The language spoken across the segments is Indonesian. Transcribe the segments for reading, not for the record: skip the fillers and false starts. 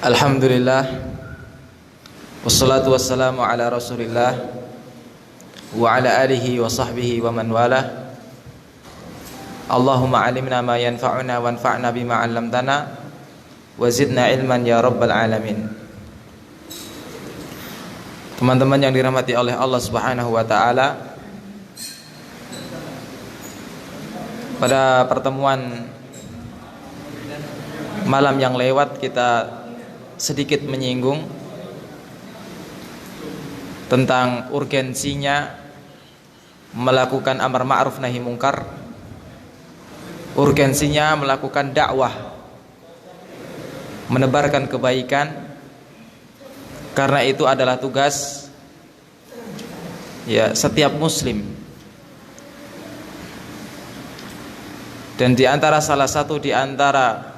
Alhamdulillah, wassalatu wassalamu ala rasulillah wa ala alihi wa sahbihi wa man wala. Allahumma alimna ma yanfa'una wanfa'na bima 'allamtana wa zidna ilman ya rabbal alamin. Teman-teman yang dirahmati oleh Allah Subhanahu wa taala, pada pertemuan malam yang lewat kita sedikit menyinggung tentang urgensinya melakukan amar ma'ruf nahi mungkar, urgensinya melakukan dakwah, menebarkan kebaikan, karena itu adalah tugas setiap muslim. Dan salah satu di antara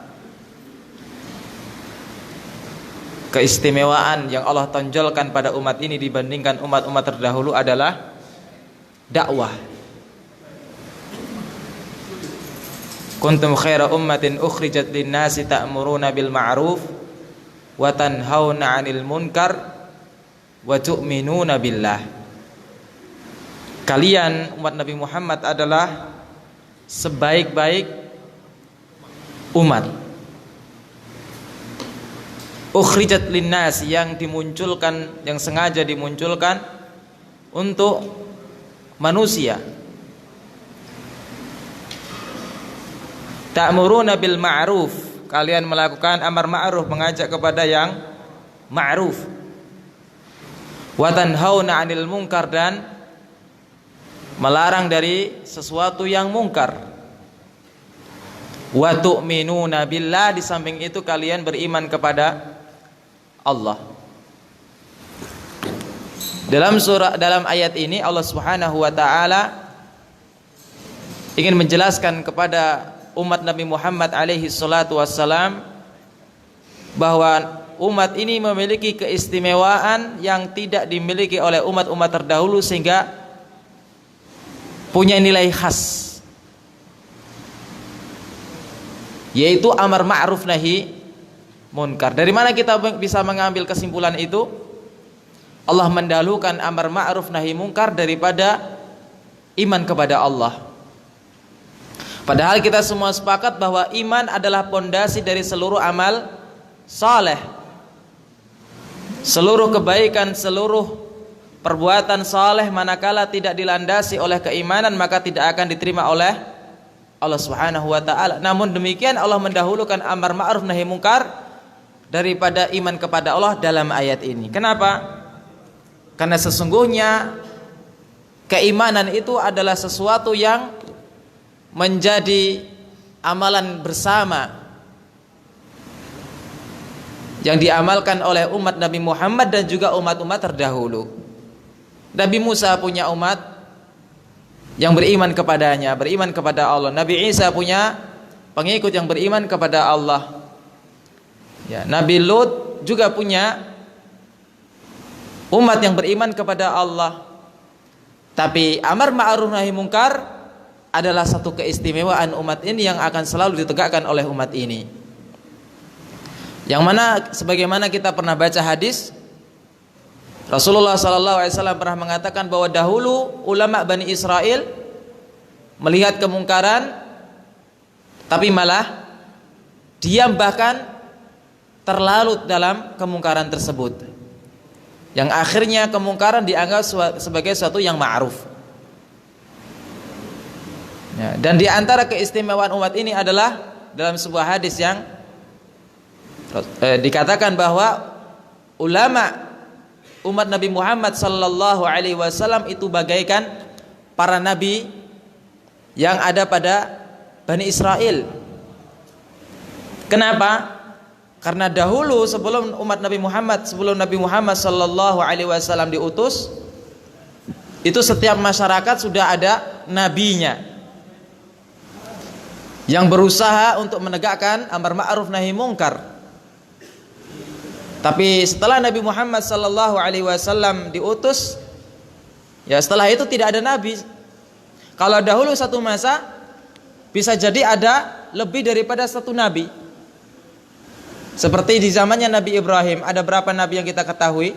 keistimewaan yang Allah tonjolkan pada umat ini dibandingkan umat-umat terdahulu adalah dakwah. Kuntum khaira ummatin ukhrijat lin-nasi ta'muruna bil ma'ruf wa tanhauna 'anil munkar wa tu'minuna billah. Kalian umat Nabi Muhammad adalah sebaik-baik umat. Ukhrijat linnas, yang dimunculkan, yang sengaja dimunculkan untuk manusia. Ta'muruna bil ma'ruf, kalian melakukan amar ma'ruf, mengajak kepada yang ma'ruf. Wa tanhauna 'anil munkar, dan melarang dari sesuatu yang mungkar. Wa tu'minuna billah, di samping itu kalian beriman kepada Allah. Dalam ayat ini Allah Subhanahu wa taala ingin menjelaskan kepada umat Nabi Muhammad alaihi salatu wassalam bahwa umat ini memiliki keistimewaan yang tidak dimiliki oleh umat-umat terdahulu, sehingga punya nilai khas, yaitu amar ma'ruf nahi munkar. Dari mana kita bisa mengambil kesimpulan itu? Allah mendahulukan amar ma'ruf nahi munkar daripada iman kepada Allah. Padahal kita semua sepakat bahwa iman adalah pondasi dari seluruh amal saleh. Seluruh kebaikan, seluruh perbuatan saleh manakala tidak dilandasi oleh keimanan, maka tidak akan diterima oleh Allah Subhanahu wa taala. Namun demikian Allah mendahulukan amar ma'ruf nahi munkar daripada iman kepada Allah dalam ayat ini. Kenapa? Karena sesungguhnya keimanan itu adalah sesuatu yang menjadi amalan bersama yang diamalkan oleh umat Nabi Muhammad dan juga umat-umat terdahulu. Nabi Musa punya umat yang beriman kepadanya, beriman kepada Allah. Nabi Isa punya pengikut yang beriman kepada Allah. Nabi Lut juga punya umat yang beriman kepada Allah. Tapi amar ma'ruf nahi mungkar adalah satu keistimewaan umat ini yang akan selalu ditegakkan oleh umat ini. Yang mana sebagaimana kita pernah baca hadis, Rasulullah SAW pernah mengatakan bahwa dahulu ulama Bani Israel melihat kemungkaran tapi malah diam, bahkan terlarut dalam kemungkaran tersebut, yang akhirnya kemungkaran dianggap sebagai sesuatu yang ma'ruf. Dan di antara keistimewaan umat ini adalah dalam sebuah hadis yang dikatakan bahwa ulama umat Nabi Muhammad sallallahu alaihi wasallam itu bagaikan para nabi yang ada pada Bani Israel. Kenapa? Karena dahulu sebelum Nabi Muhammad sallallahu alaihi wasallam diutus, itu setiap masyarakat sudah ada nabinya yang berusaha untuk menegakkan amar ma'ruf nahi mungkar. Tapi setelah Nabi Muhammad sallallahu alaihi wasallam diutus, setelah itu tidak ada nabi. Kalau dahulu satu masa bisa jadi ada lebih daripada satu nabi. Seperti di zamannya Nabi Ibrahim, ada berapa nabi yang kita ketahui?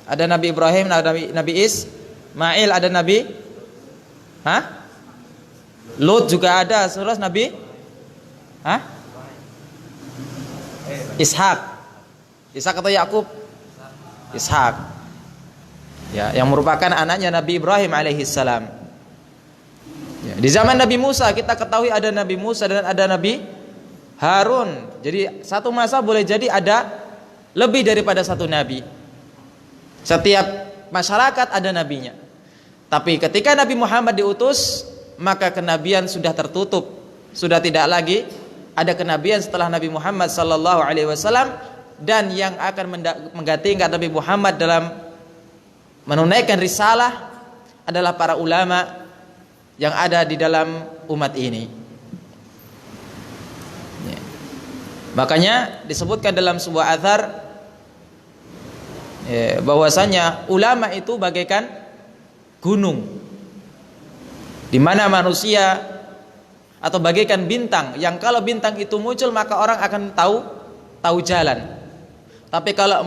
Ada Nabi Ibrahim, ada Nabi Ismail, ada Nabi Lut juga ada, terus Nabi Ishak atau Yakub? Ishak. Ya, yang merupakan anaknya Nabi Ibrahim alaihissalam. Ya, di zaman Nabi Musa kita ketahui ada Nabi Musa dan ada Nabi Harun. Jadi satu masa boleh jadi ada lebih daripada satu nabi. Setiap masyarakat ada nabinya. Tapi ketika Nabi Muhammad diutus, maka kenabian sudah tertutup. Sudah tidak lagi ada kenabian setelah Nabi Muhammad sallallahu alaihi wasallam, dan yang akan menggantikan Nabi Muhammad dalam menunaikan risalah adalah para ulama yang ada di dalam umat ini. Makanya disebutkan dalam sebuah athar bahwasanya ulama itu bagaikan gunung, di mana manusia atau bagaikan bintang yang kalau bintang itu muncul maka orang akan tahu jalan. Tapi kalau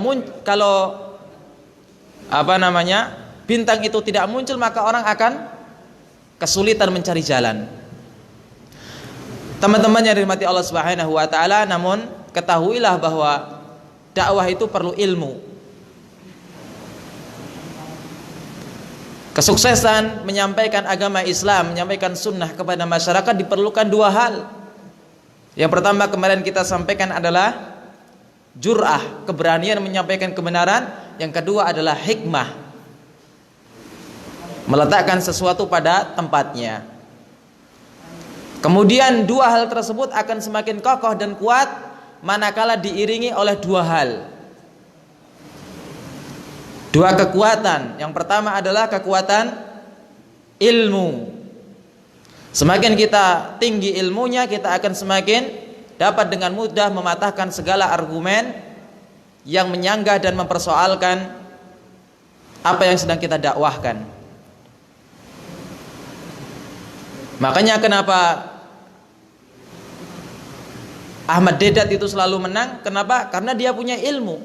bintang itu tidak muncul maka orang akan kesulitan mencari jalan. Teman-teman yang dirahmati Allah Subhanahu wa taala, namun ketahuilah bahwa dakwah itu perlu ilmu. Kesuksesan menyampaikan agama Islam, menyampaikan sunnah kepada masyarakat diperlukan dua hal. Yang pertama kemarin kita sampaikan adalah jur'ah, keberanian menyampaikan kebenaran. Yang kedua adalah hikmah, meletakkan sesuatu pada tempatnya. Kemudian dua hal tersebut akan semakin kokoh dan kuat manakala diiringi oleh dua hal, dua kekuatan. Yang pertama adalah kekuatan ilmu. Semakin kita tinggi ilmunya, kita akan semakin dapat dengan mudah mematahkan segala argumen yang menyanggah dan mempersoalkan apa yang sedang kita dakwahkan. Makanya kenapa Ahmad Deedat itu selalu menang? Kenapa? Karena dia punya ilmu.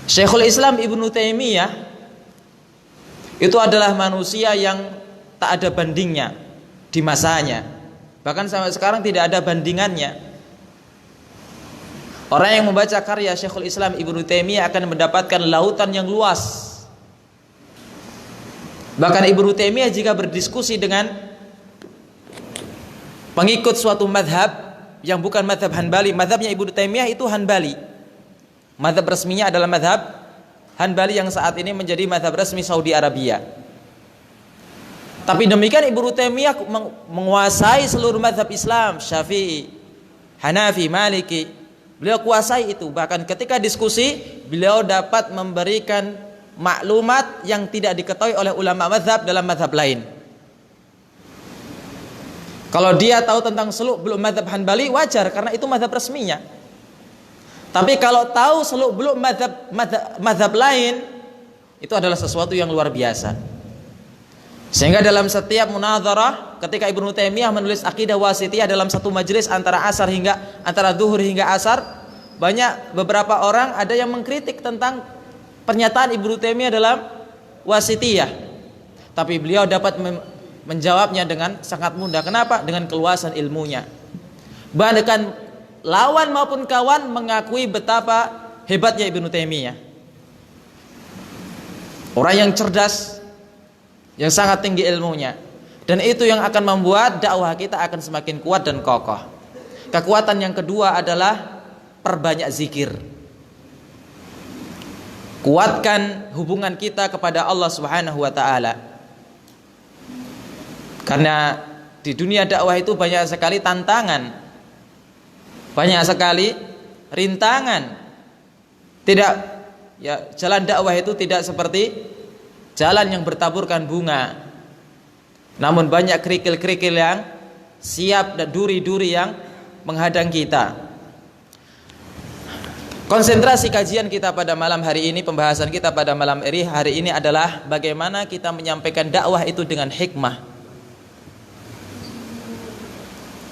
Syekhul Islam Ibnu Taimiyah itu adalah manusia yang tak ada bandingnya di masanya. Bahkan sampai sekarang tidak ada bandingannya. Orang yang membaca karya Syekhul Islam Ibnu Taimiyah akan mendapatkan lautan yang luas. Bahkan Ibnu Taimiyah jika berdiskusi dengan pengikut suatu madhab yang bukan madhab Hanbali, madhabnya Ibnu Taimiyah itu Hanbali. Madhab resminya adalah madhab Hanbali yang saat ini menjadi madhab resmi Saudi Arabia. Tapi demikian Ibnu Taimiyah menguasai seluruh madhab Islam, Syafi'i, Hanafi, Maliki. Beliau kuasai itu. Bahkan ketika diskusi beliau dapat memberikan maklumat yang tidak diketahui oleh ulama madhab dalam madhab lain. Kalau dia tahu tentang seluk beluk madhab Hanbali wajar karena itu madhab resminya. Tapi kalau tahu seluk beluk madhab lain, itu adalah sesuatu yang luar biasa. Sehingga dalam setiap munadharah ketika Ibnu Taimiyah menulis Aqidah Wasithiyah dalam satu majelis antara zuhur hingga asar, banyak beberapa orang ada yang mengkritik tentang pernyataan Ibnu Taimiyah dalam Wasithiyah. Tapi beliau dapat menjawabnya dengan sangat mudah. Kenapa? Dengan keluasan ilmunya. Bahkan lawan maupun kawan mengakui betapa hebatnya Ibnu Taimiyah. Orang yang cerdas, yang sangat tinggi ilmunya. Dan itu yang akan membuat dakwah kita akan semakin kuat dan kokoh. Kekuatan yang kedua adalah perbanyak zikir. Kuatkan hubungan kita kepada Allah Subhanahu wa taala. Karena di dunia dakwah itu banyak sekali tantangan, banyak sekali rintangan. Jalan dakwah itu tidak seperti jalan yang bertaburkan bunga, namun banyak kerikil-kerikil yang siap dan duri-duri yang menghadang kita. Konsentrasi kajian kita pada malam hari ini, pembahasan kita pada malam hari ini adalah bagaimana kita menyampaikan dakwah itu dengan hikmah.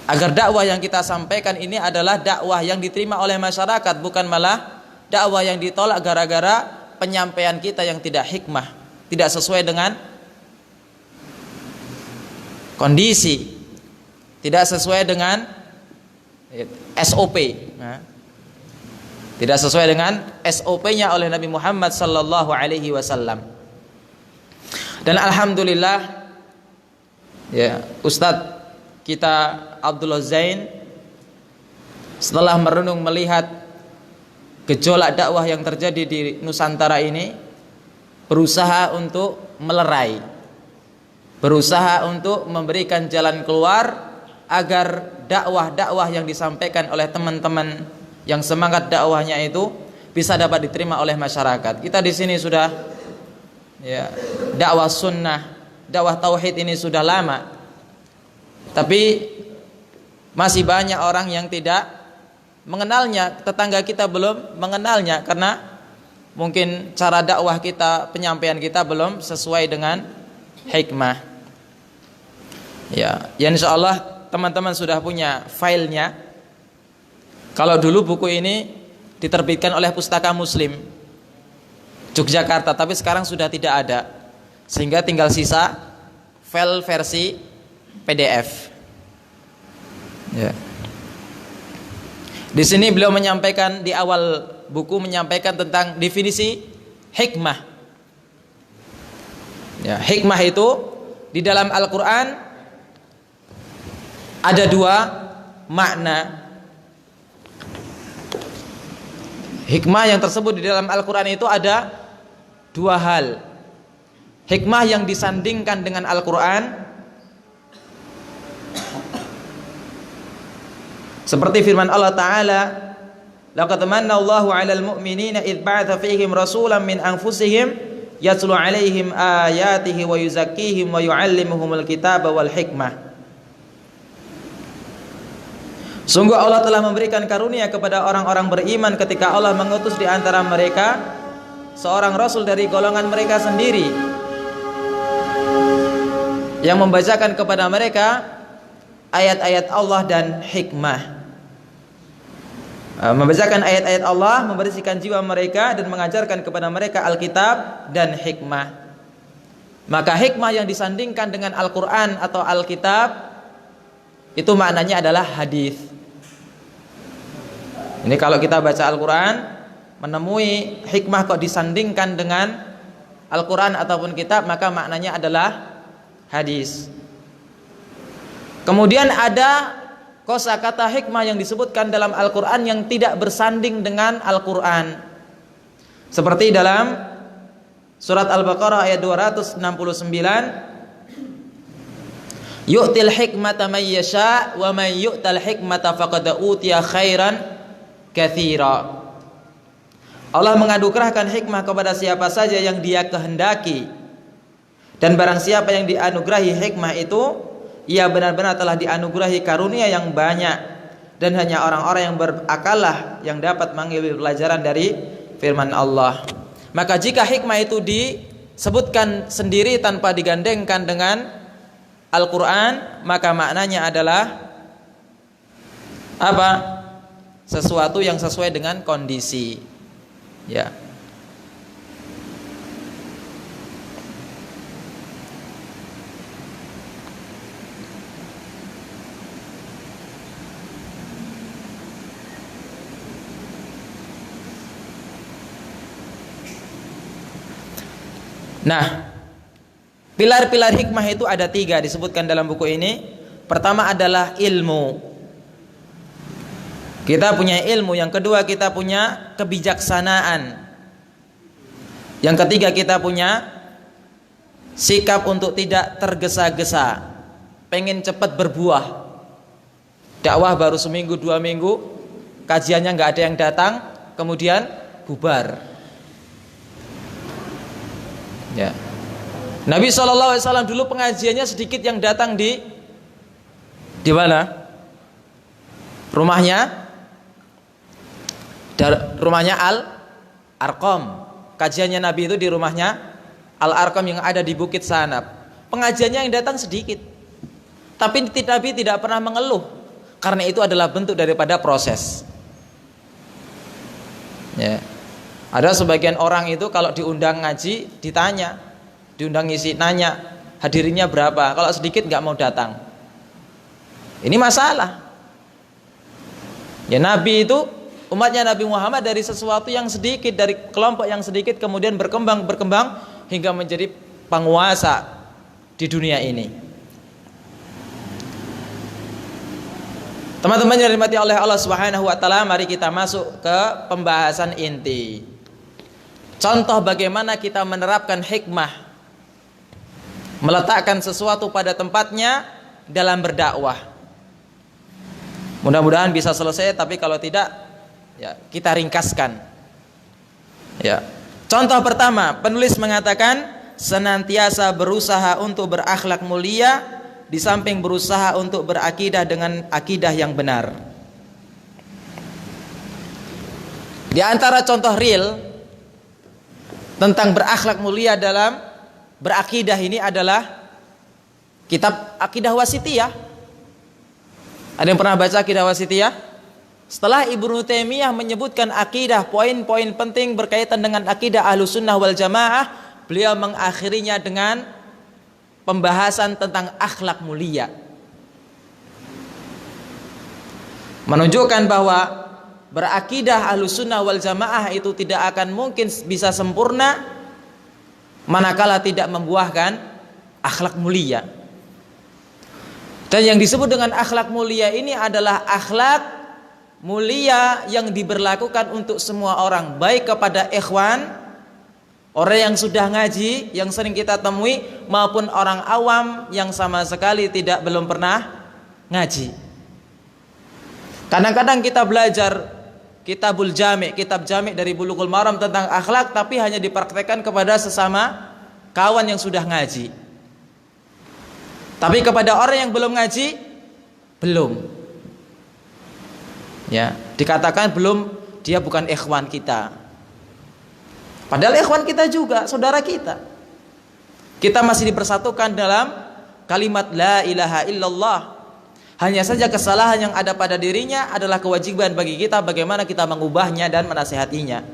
Agar dakwah yang kita sampaikan ini adalah dakwah yang diterima oleh masyarakat, bukan malah dakwah yang ditolak gara-gara penyampaian kita yang tidak hikmah, tidak sesuai dengan kondisi, tidak sesuai dengan SOP. Tidak sesuai dengan SOP-nya oleh Nabi Muhammad sallallahu alaihi wasallam. Dan alhamdulillah ya, Ustadz kita Abdullah Zain setelah merenung melihat gejolak dakwah yang terjadi di Nusantara ini, berusaha untuk melerai, berusaha untuk memberikan jalan keluar agar dakwah-dakwah yang disampaikan oleh teman-teman yang semangat dakwahnya itu bisa dapat diterima oleh masyarakat. Kita di sini sudah ya, dakwah sunnah, dakwah tauhid ini sudah lama, tapi masih banyak orang yang tidak mengenalnya. Tetangga kita belum mengenalnya karena mungkin cara dakwah kita, penyampaian kita belum sesuai dengan hikmah. Ya, insya Allah teman-teman sudah punya filenya. Kalau dulu buku ini diterbitkan oleh Pustaka Muslim Yogyakarta, tapi sekarang sudah tidak ada, sehingga tinggal sisa file versi PDF. Ya. Di sini beliau menyampaikan, di awal buku menyampaikan tentang definisi hikmah. Ya, hikmah itu di dalam Al-Quran ada dua makna. Hikmah yang tersebut di dalam Al-Quran itu ada dua hal. Hikmah yang disandingkan dengan Al-Quran, seperti firman Allah Ta'ala, laqad manna Allahu 'alal mu'minina idh ba'atha fihim rasulan min anfusihim yatlu 'alaihim ayatihi wa yuzakkihim wa yu'allimuhumul kitaba wal hikmah. Sungguh Allah telah memberikan karunia kepada orang-orang beriman ketika Allah mengutus di antara mereka seorang rasul dari golongan mereka sendiri yang membacakan kepada mereka ayat-ayat Allah dan hikmah. Membacakan ayat-ayat Allah, membersihkan jiwa mereka dan mengajarkan kepada mereka Alkitab dan hikmah. Maka hikmah yang disandingkan dengan Al-Quran atau Alkitab itu maknanya adalah hadis. Ini kalau kita baca Al-Quran menemui hikmah kok disandingkan dengan Al-Quran ataupun kitab, maka maknanya adalah hadis. Kemudian ada kosakata hikmah yang disebutkan dalam Al-Quran yang tidak bersanding dengan Al-Quran, seperti dalam surat Al-Baqarah ayat 269, yu'til hikmata may yasha wa may yu'tal hikmata faqad utiya khairan katsira. Allah menganugerahkan hikmah kepada siapa saja yang Dia kehendaki, dan barang siapa yang dianugerahi hikmah itu, ia benar-benar telah dianugerahi karunia yang banyak, dan hanya orang-orang yang berakallah yang dapat mengambil pelajaran dari firman Allah. Maka jika hikmah itu disebutkan sendiri tanpa digandengkan dengan Al-Quran, maka maknanya adalah apa? Sesuatu yang sesuai dengan kondisi. Ya. Nah, pilar-pilar hikmah itu ada 3 disebutkan dalam buku ini. Pertama adalah ilmu. Kita punya ilmu. Yang kedua kita punya kebijaksanaan. Yang ketiga kita punya sikap untuk tidak tergesa-gesa, pengen cepat berbuah. Dakwah baru seminggu 2 minggu, kajiannya nggak ada yang datang, kemudian bubar. Ya. Nabi SAW dulu pengajiannya sedikit yang datang di mana? Rumahnya Al-Arqam. Kajiannya Nabi itu di rumahnya Al-Arqam yang ada di Bukit Sanab. Pengajiannya yang datang sedikit, tapi Nabi tidak pernah mengeluh karena itu adalah bentuk daripada proses. Ya. Ada sebagian orang itu kalau diundang ngaji ditanya, diundang ngisi nanya hadirinnya berapa, kalau sedikit nggak mau datang. Ini masalah. Ya, Nabi itu, umatnya Nabi Muhammad dari sesuatu yang sedikit, dari kelompok yang sedikit kemudian berkembang hingga menjadi penguasa di dunia ini. Teman-teman yang dirahmati oleh Allah Subhanahu wa taala, mari kita masuk ke pembahasan inti. Contoh bagaimana kita menerapkan hikmah, meletakkan sesuatu pada tempatnya dalam berdakwah. Mudah-mudahan bisa selesai, tapi kalau tidak ya kita ringkaskan. Ya. Contoh pertama, penulis mengatakan senantiasa berusaha untuk berakhlak mulia di samping berusaha untuk berakidah dengan akidah yang benar. Di antara contoh real tentang berakhlak mulia dalam berakidah ini adalah kitab Aqidah Wasithiyah. Ada yang pernah baca Aqidah Wasithiyah? Setelah Ibnu Taimiyah menyebutkan akidah, poin-poin penting berkaitan dengan akidah Ahlussunnah wal Jamaah, beliau mengakhirinya dengan pembahasan tentang akhlak mulia, menunjukkan bahwa berakidah Ahlussunnah wal Jamaah itu tidak akan mungkin bisa sempurna manakala tidak membuahkan akhlak mulia. Dan yang disebut dengan akhlak mulia ini adalah akhlak mulia yang diberlakukan untuk semua orang, baik kepada ikhwan, orang yang sudah ngaji, yang sering kita temui, maupun orang awam yang sama sekali belum pernah ngaji. Kadang-kadang kita belajar kitab jami' dari Bulughul Maram tentang akhlak, tapi hanya dipraktekkan kepada sesama kawan yang sudah ngaji. Tapi kepada orang yang belum ngaji, belum. Ya, dikatakan belum, dia bukan ikhwan kita. Padahal ikhwan kita juga, saudara kita. Kita masih dipersatukan dalam kalimat la ilaha illallah. Hanya saja kesalahan yang ada pada dirinya adalah kewajiban bagi kita bagaimana kita mengubahnya dan menasihatinya.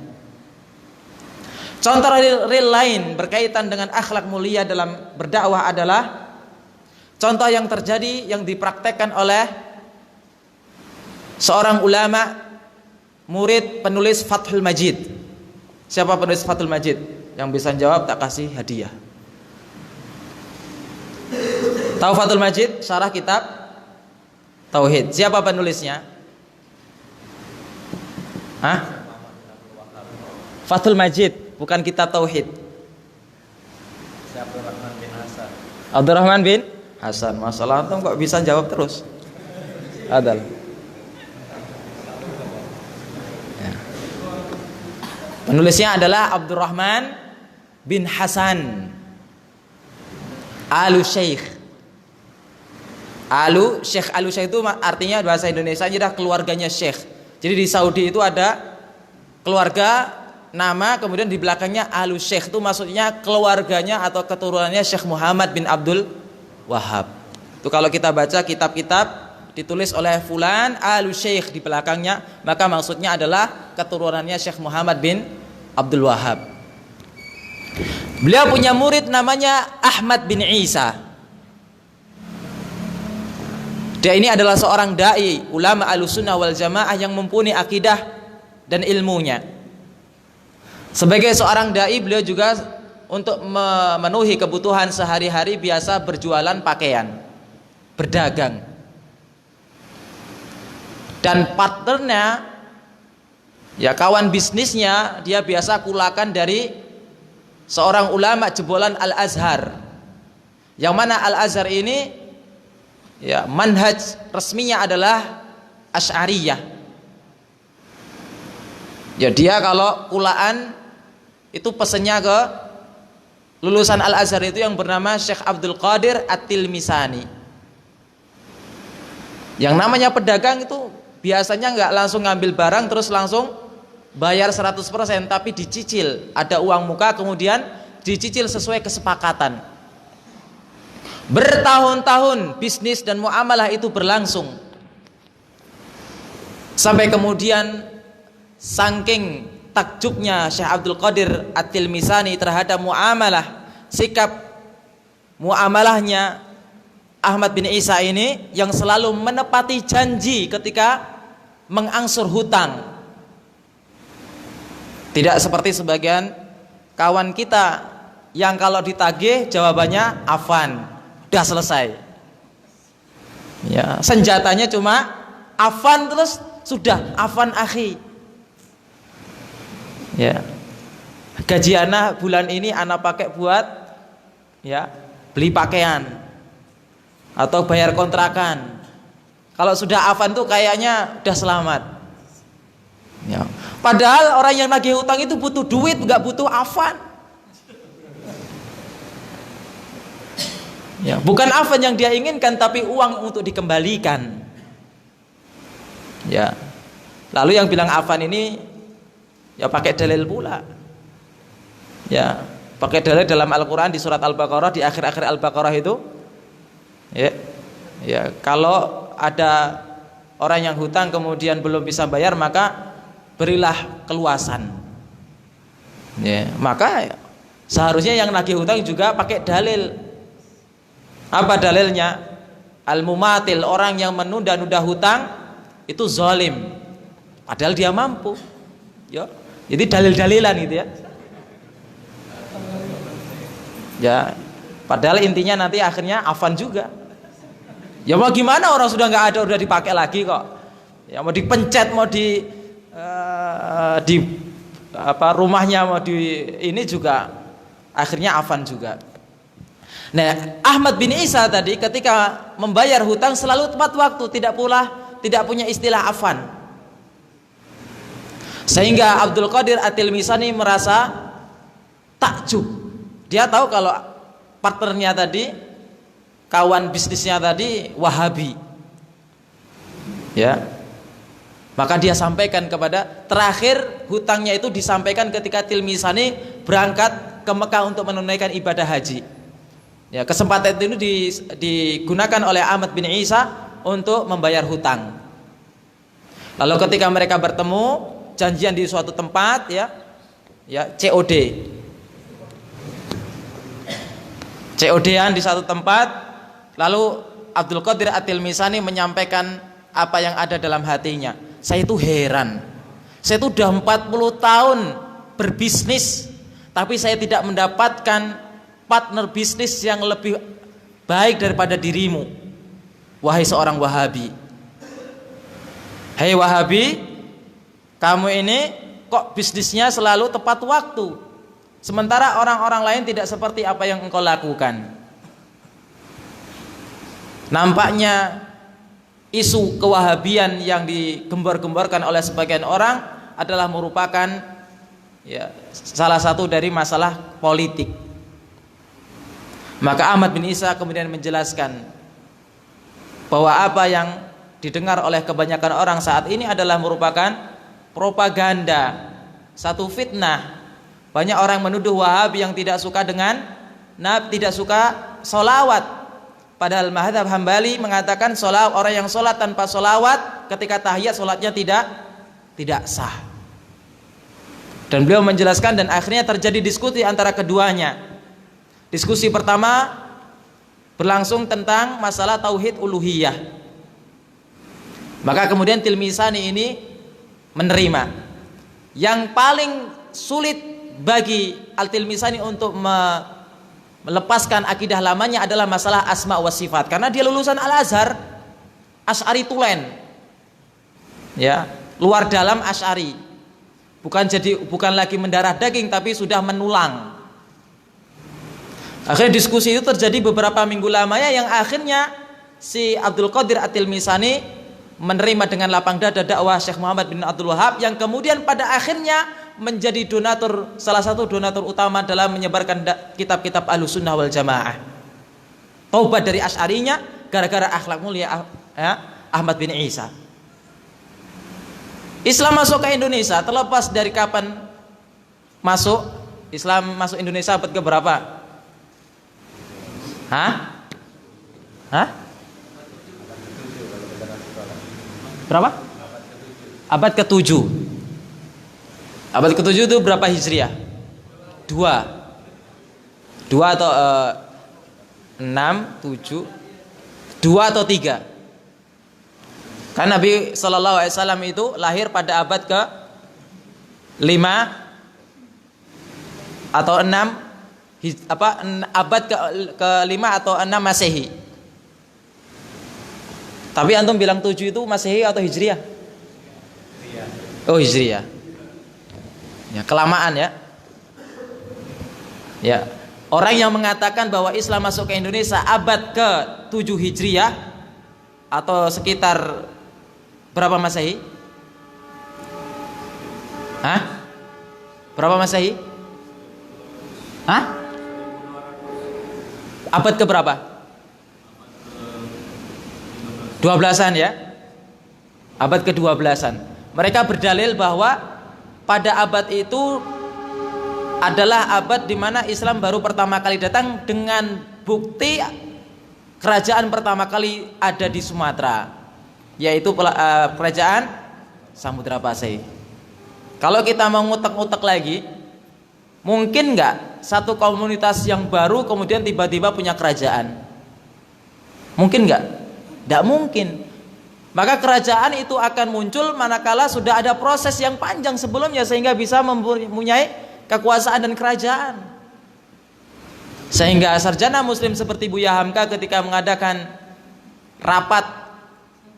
Contoh real lain berkaitan dengan akhlak mulia dalam berdakwah adalah contoh yang terjadi, yang dipraktekkan oleh seorang ulama, murid penulis Fathul Majid. Siapa penulis Fathul Majid? Yang bisa jawab tak kasih hadiah. Tahu Fathul Majid? Syarah kitab Tauhid. Siapa penulisnya? Hah? Fathul Majid, bukan kitab Tauhid. Abdurrahman bin Hasan. Abdurrahman bin Hasan. Masalah antum kok bisa jawab terus? Adal. Ya. Penulisnya adalah Abdurrahman bin Hasan Al-Syekh. Syekh itu artinya bahasa Indonesia adalah keluarganya Syekh. Jadi di Saudi itu ada keluarga nama, kemudian di belakangnya Al-Syekh, itu maksudnya keluarganya atau keturunannya Syekh Muhammad bin Abdul Wahab. Itu kalau kita baca kitab-kitab ditulis oleh fulan Al-Syekh di belakangnya, maka maksudnya adalah keturunannya Syekh Muhammad bin Abdul Wahab. Beliau punya murid namanya Ahmad bin Isa. Dia ini adalah seorang dai, ulama Ahlussunnah wal Jamaah yang mumpuni akidah dan ilmunya. Sebagai seorang dai, beliau juga untuk memenuhi kebutuhan sehari-hari biasa berjualan pakaian, berdagang. Dan partnernya, ya kawan bisnisnya, dia biasa kulakan dari seorang ulama jebolan Al-Azhar. Yang mana Al-Azhar ini ya manhaj resminya adalah Asy'ariyah. Ya dia kalau kulaan itu pesennya ke lulusan Al-Azhar itu yang bernama Syekh Abdul Qadir At-Tilmisani. Yang namanya pedagang itu biasanya nggak langsung ngambil barang terus langsung bayar 100%, tapi dicicil, ada uang muka, kemudian dicicil sesuai kesepakatan. Bertahun-tahun bisnis dan muamalah itu berlangsung. Sampai kemudian saking takjubnya Syekh Abdul Qadir At-Tilmisani terhadap sikap muamalahnya Ahmad bin Isa ini yang selalu menepati janji ketika mengangsur hutang. Tidak seperti sebagian kawan kita yang kalau ditagih jawabannya afan, udah selesai. Ya, senjatanya cuma afan terus sudah, afan akhi. Ya. Gaji anak bulan ini anak pakai buat ya, beli pakaian atau bayar kontrakan. Kalau sudah afan tuh kayaknya udah selamat. Ya. Padahal orang yang nagih hutang itu butuh duit, nggak butuh afan. Ya, bukan afan yang dia inginkan, tapi uang untuk dikembalikan. Ya. Lalu yang bilang afan ini ya pakai dalil pula. Ya, pakai dalil dalam Al-Qur'an di surat Al-Baqarah, di akhir-akhir Al-Baqarah itu. Ya. Ya, kalau ada orang yang hutang kemudian belum bisa bayar, maka berilah keluasan. Ya, maka seharusnya yang nagih hutang juga pakai dalil. Apa dalilnya? Al-mumatil, orang yang menunda-nunda hutang itu zalim, padahal dia mampu. Ya, jadi dalil-dalilan gitu ya. Ya, padahal intinya nanti akhirnya afan juga. Ya mau gimana, orang sudah nggak ada, udah dipakai lagi kok. Ya mau dipencet, mau di rumahnya mau di ini juga akhirnya afan juga. Nah, Ahmad bin Isa tadi ketika membayar hutang selalu tepat waktu, tidak punya istilah afan. Sehingga Abdul Qadir At-Tilmisani merasa takjub. Dia tahu kalau partnernya tadi, kawan bisnisnya tadi Wahabi. Ya. Maka dia sampaikan terakhir hutangnya itu disampaikan ketika Tilmisani berangkat ke Mekah untuk menunaikan ibadah haji. Ya, kesempatan itu digunakan oleh Ahmad bin Isa untuk membayar hutang. Lalu ketika mereka bertemu, janjian di suatu tempat, ya COD-an di satu tempat. Lalu Abdul Qadir At-Tilmisani menyampaikan apa yang ada dalam hatinya. Saya itu heran. Saya itu udah 40 tahun berbisnis, tapi saya tidak mendapatkan partner bisnis yang lebih baik daripada dirimu, wahai seorang Wahabi. Hei Wahabi, kamu ini kok bisnisnya selalu tepat waktu, sementara orang-orang lain tidak seperti apa yang engkau lakukan. Nampaknya isu kewahabian yang digembar-gemborkan oleh sebagian orang adalah merupakan ya, salah satu dari masalah politik. Maka Ahmad bin Isa kemudian menjelaskan bahwa apa yang didengar oleh kebanyakan orang saat ini adalah merupakan propaganda, satu fitnah. Banyak orang menuduh Wahabi yang tidak suka dengan tidak suka solawat. Padahal mazhab Hambali mengatakan orang yang solat tanpa solawat ketika tahiyat solatnya tidak sah. Dan beliau menjelaskan, dan akhirnya terjadi diskusi antara keduanya. Diskusi pertama berlangsung tentang masalah tauhid uluhiyah. Maka kemudian Tilmisani ini menerima. Yang paling sulit bagi Al-Tilmisani untuk melepaskan akidah lamanya adalah masalah asma wa sifat, karena dia lulusan Al-Azhar, Asy'ari tulen. Ya, luar dalam Asy'ari. Bukan lagi mendarah daging, tapi sudah menulang. Akhirnya diskusi itu terjadi beberapa minggu lamanya, yang akhirnya si Abdul Qadir At-Tilmisani menerima dengan lapang dada dakwah Syekh Muhammad bin Abdul Wahab, yang kemudian pada akhirnya menjadi salah satu donatur utama dalam menyebarkan kitab-kitab Ahlussunnah wal Jamaah. Taubat dari Asy'arinya gara-gara akhlak mulia Ahmad bin Isa. Islam masuk ke Indonesia, terlepas dari kapan masuk, Islam masuk Indonesia abad ke berapa? Berapa? Abad ke-7. Abad ke-7 itu berapa Hijriah? 2 atau 6, 7, 2 atau 3. Kan Nabi SAW itu lahir pada abad ke-5 atau 6, abad ke-5 atau 6 Masehi. Tapi antum bilang 7 itu Masehi atau Hijriah? Oh, Hijriah. Ya, kelamaan ya. Ya. Orang yang mengatakan bahwa Islam masuk ke Indonesia abad ke-7 Hijriah atau sekitar berapa Masehi? Hah? Berapa Masehi? Hah? Abad ke berapa? 12-an ya? Abad ke-12-an. Mereka berdalil bahwa pada abad itu adalah abad di mana Islam baru pertama kali datang dengan bukti kerajaan pertama kali ada di Sumatera, yaitu kerajaan Samudra Pasai. Kalau kita mau ngutek-ngutek lagi, mungkin nggak satu komunitas yang baru kemudian tiba-tiba punya kerajaan? Mungkin nggak? Nggak mungkin. Maka kerajaan itu akan muncul manakala sudah ada proses yang panjang sebelumnya sehingga bisa mempunyai kekuasaan dan kerajaan. Sehingga sarjana muslim seperti Buya Hamka ketika mengadakan rapat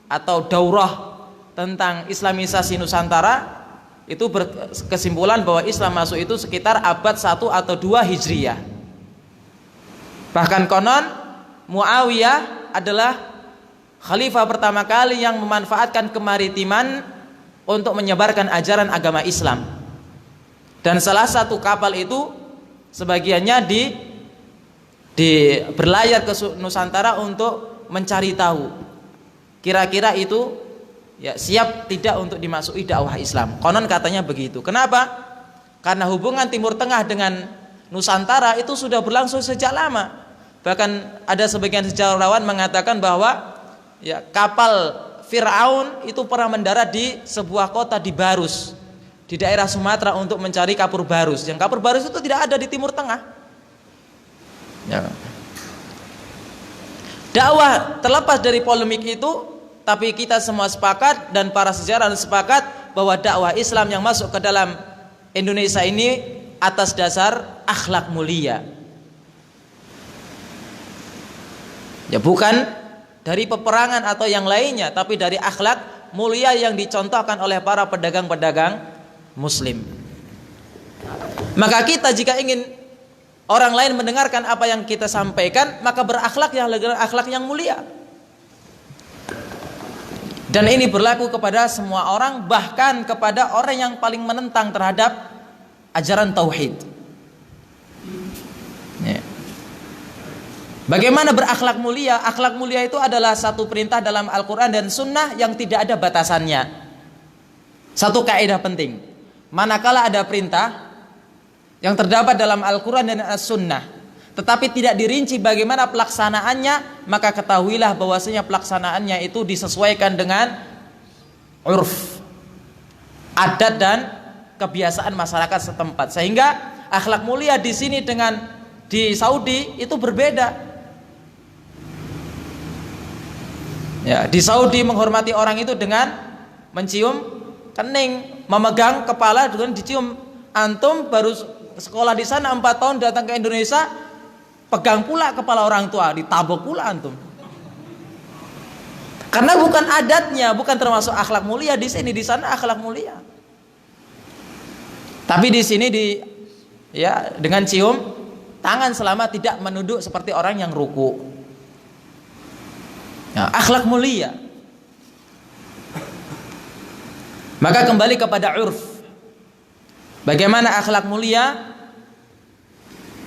atau daurah tentang Islamisasi Nusantara, itu berkesimpulan bahwa Islam masuk itu sekitar abad 1 atau 2 Hijriah. Bahkan konon Muawiyah adalah khalifah pertama kali yang memanfaatkan kemaritiman untuk menyebarkan ajaran agama Islam. Dan salah satu kapal itu sebagiannya berlayar ke Nusantara untuk mencari tahu kira-kira itu ya siap tidak untuk dimasuki dakwah Islam. Konon katanya begitu. Kenapa? Karena hubungan Timur Tengah dengan Nusantara itu sudah berlangsung sejak lama. Bahkan ada sebagian sejarawan mengatakan bahwa ya kapal Fir'aun itu pernah mendarat di sebuah kota di Barus, di daerah Sumatera untuk mencari kapur barus. Yang kapur barus itu tidak ada di Timur Tengah. Ya. Dakwah terlepas dari polemik itu, tapi kita semua sepakat dan para sejarawan sepakat bahwa dakwah Islam yang masuk ke dalam Indonesia ini atas dasar akhlak mulia. Ya, bukan dari peperangan atau yang lainnya, tapi dari akhlak mulia yang dicontohkan oleh para pedagang-pedagang Muslim. Maka kita jika ingin orang lain mendengarkan apa yang kita sampaikan, maka berakhlak yang mulia. Dan ini berlaku kepada semua orang, bahkan kepada orang yang paling menentang terhadap ajaran tauhid. Ya. Bagaimana berakhlak mulia? Akhlak mulia itu adalah satu perintah dalam Al-Quran dan Sunnah yang tidak ada batasannya. Satu kaidah penting. Manakala ada perintah yang terdapat dalam Al-Quran dan As-Sunnah, tetapi tidak dirinci bagaimana pelaksanaannya, maka ketahuilah bahwasanya pelaksanaannya itu disesuaikan dengan urf, adat dan kebiasaan masyarakat setempat. Sehingga akhlak mulia di sini dengan di Saudi itu berbeda. Ya, di Saudi menghormati orang itu dengan mencium kening, memegang kepala dengan dicium. Antum baru sekolah di sana 4 tahun datang ke Indonesia, pegang pula kepala orang tua, ditabok pula antum. Karena bukan adatnya, bukan termasuk akhlak mulia di sini, di sana akhlak mulia. Tapi di sini ya dengan cium tangan selama tidak menunduk seperti orang yang ruku. Nah, akhlak mulia. Maka kembali kepada urf. Bagaimana akhlak mulia?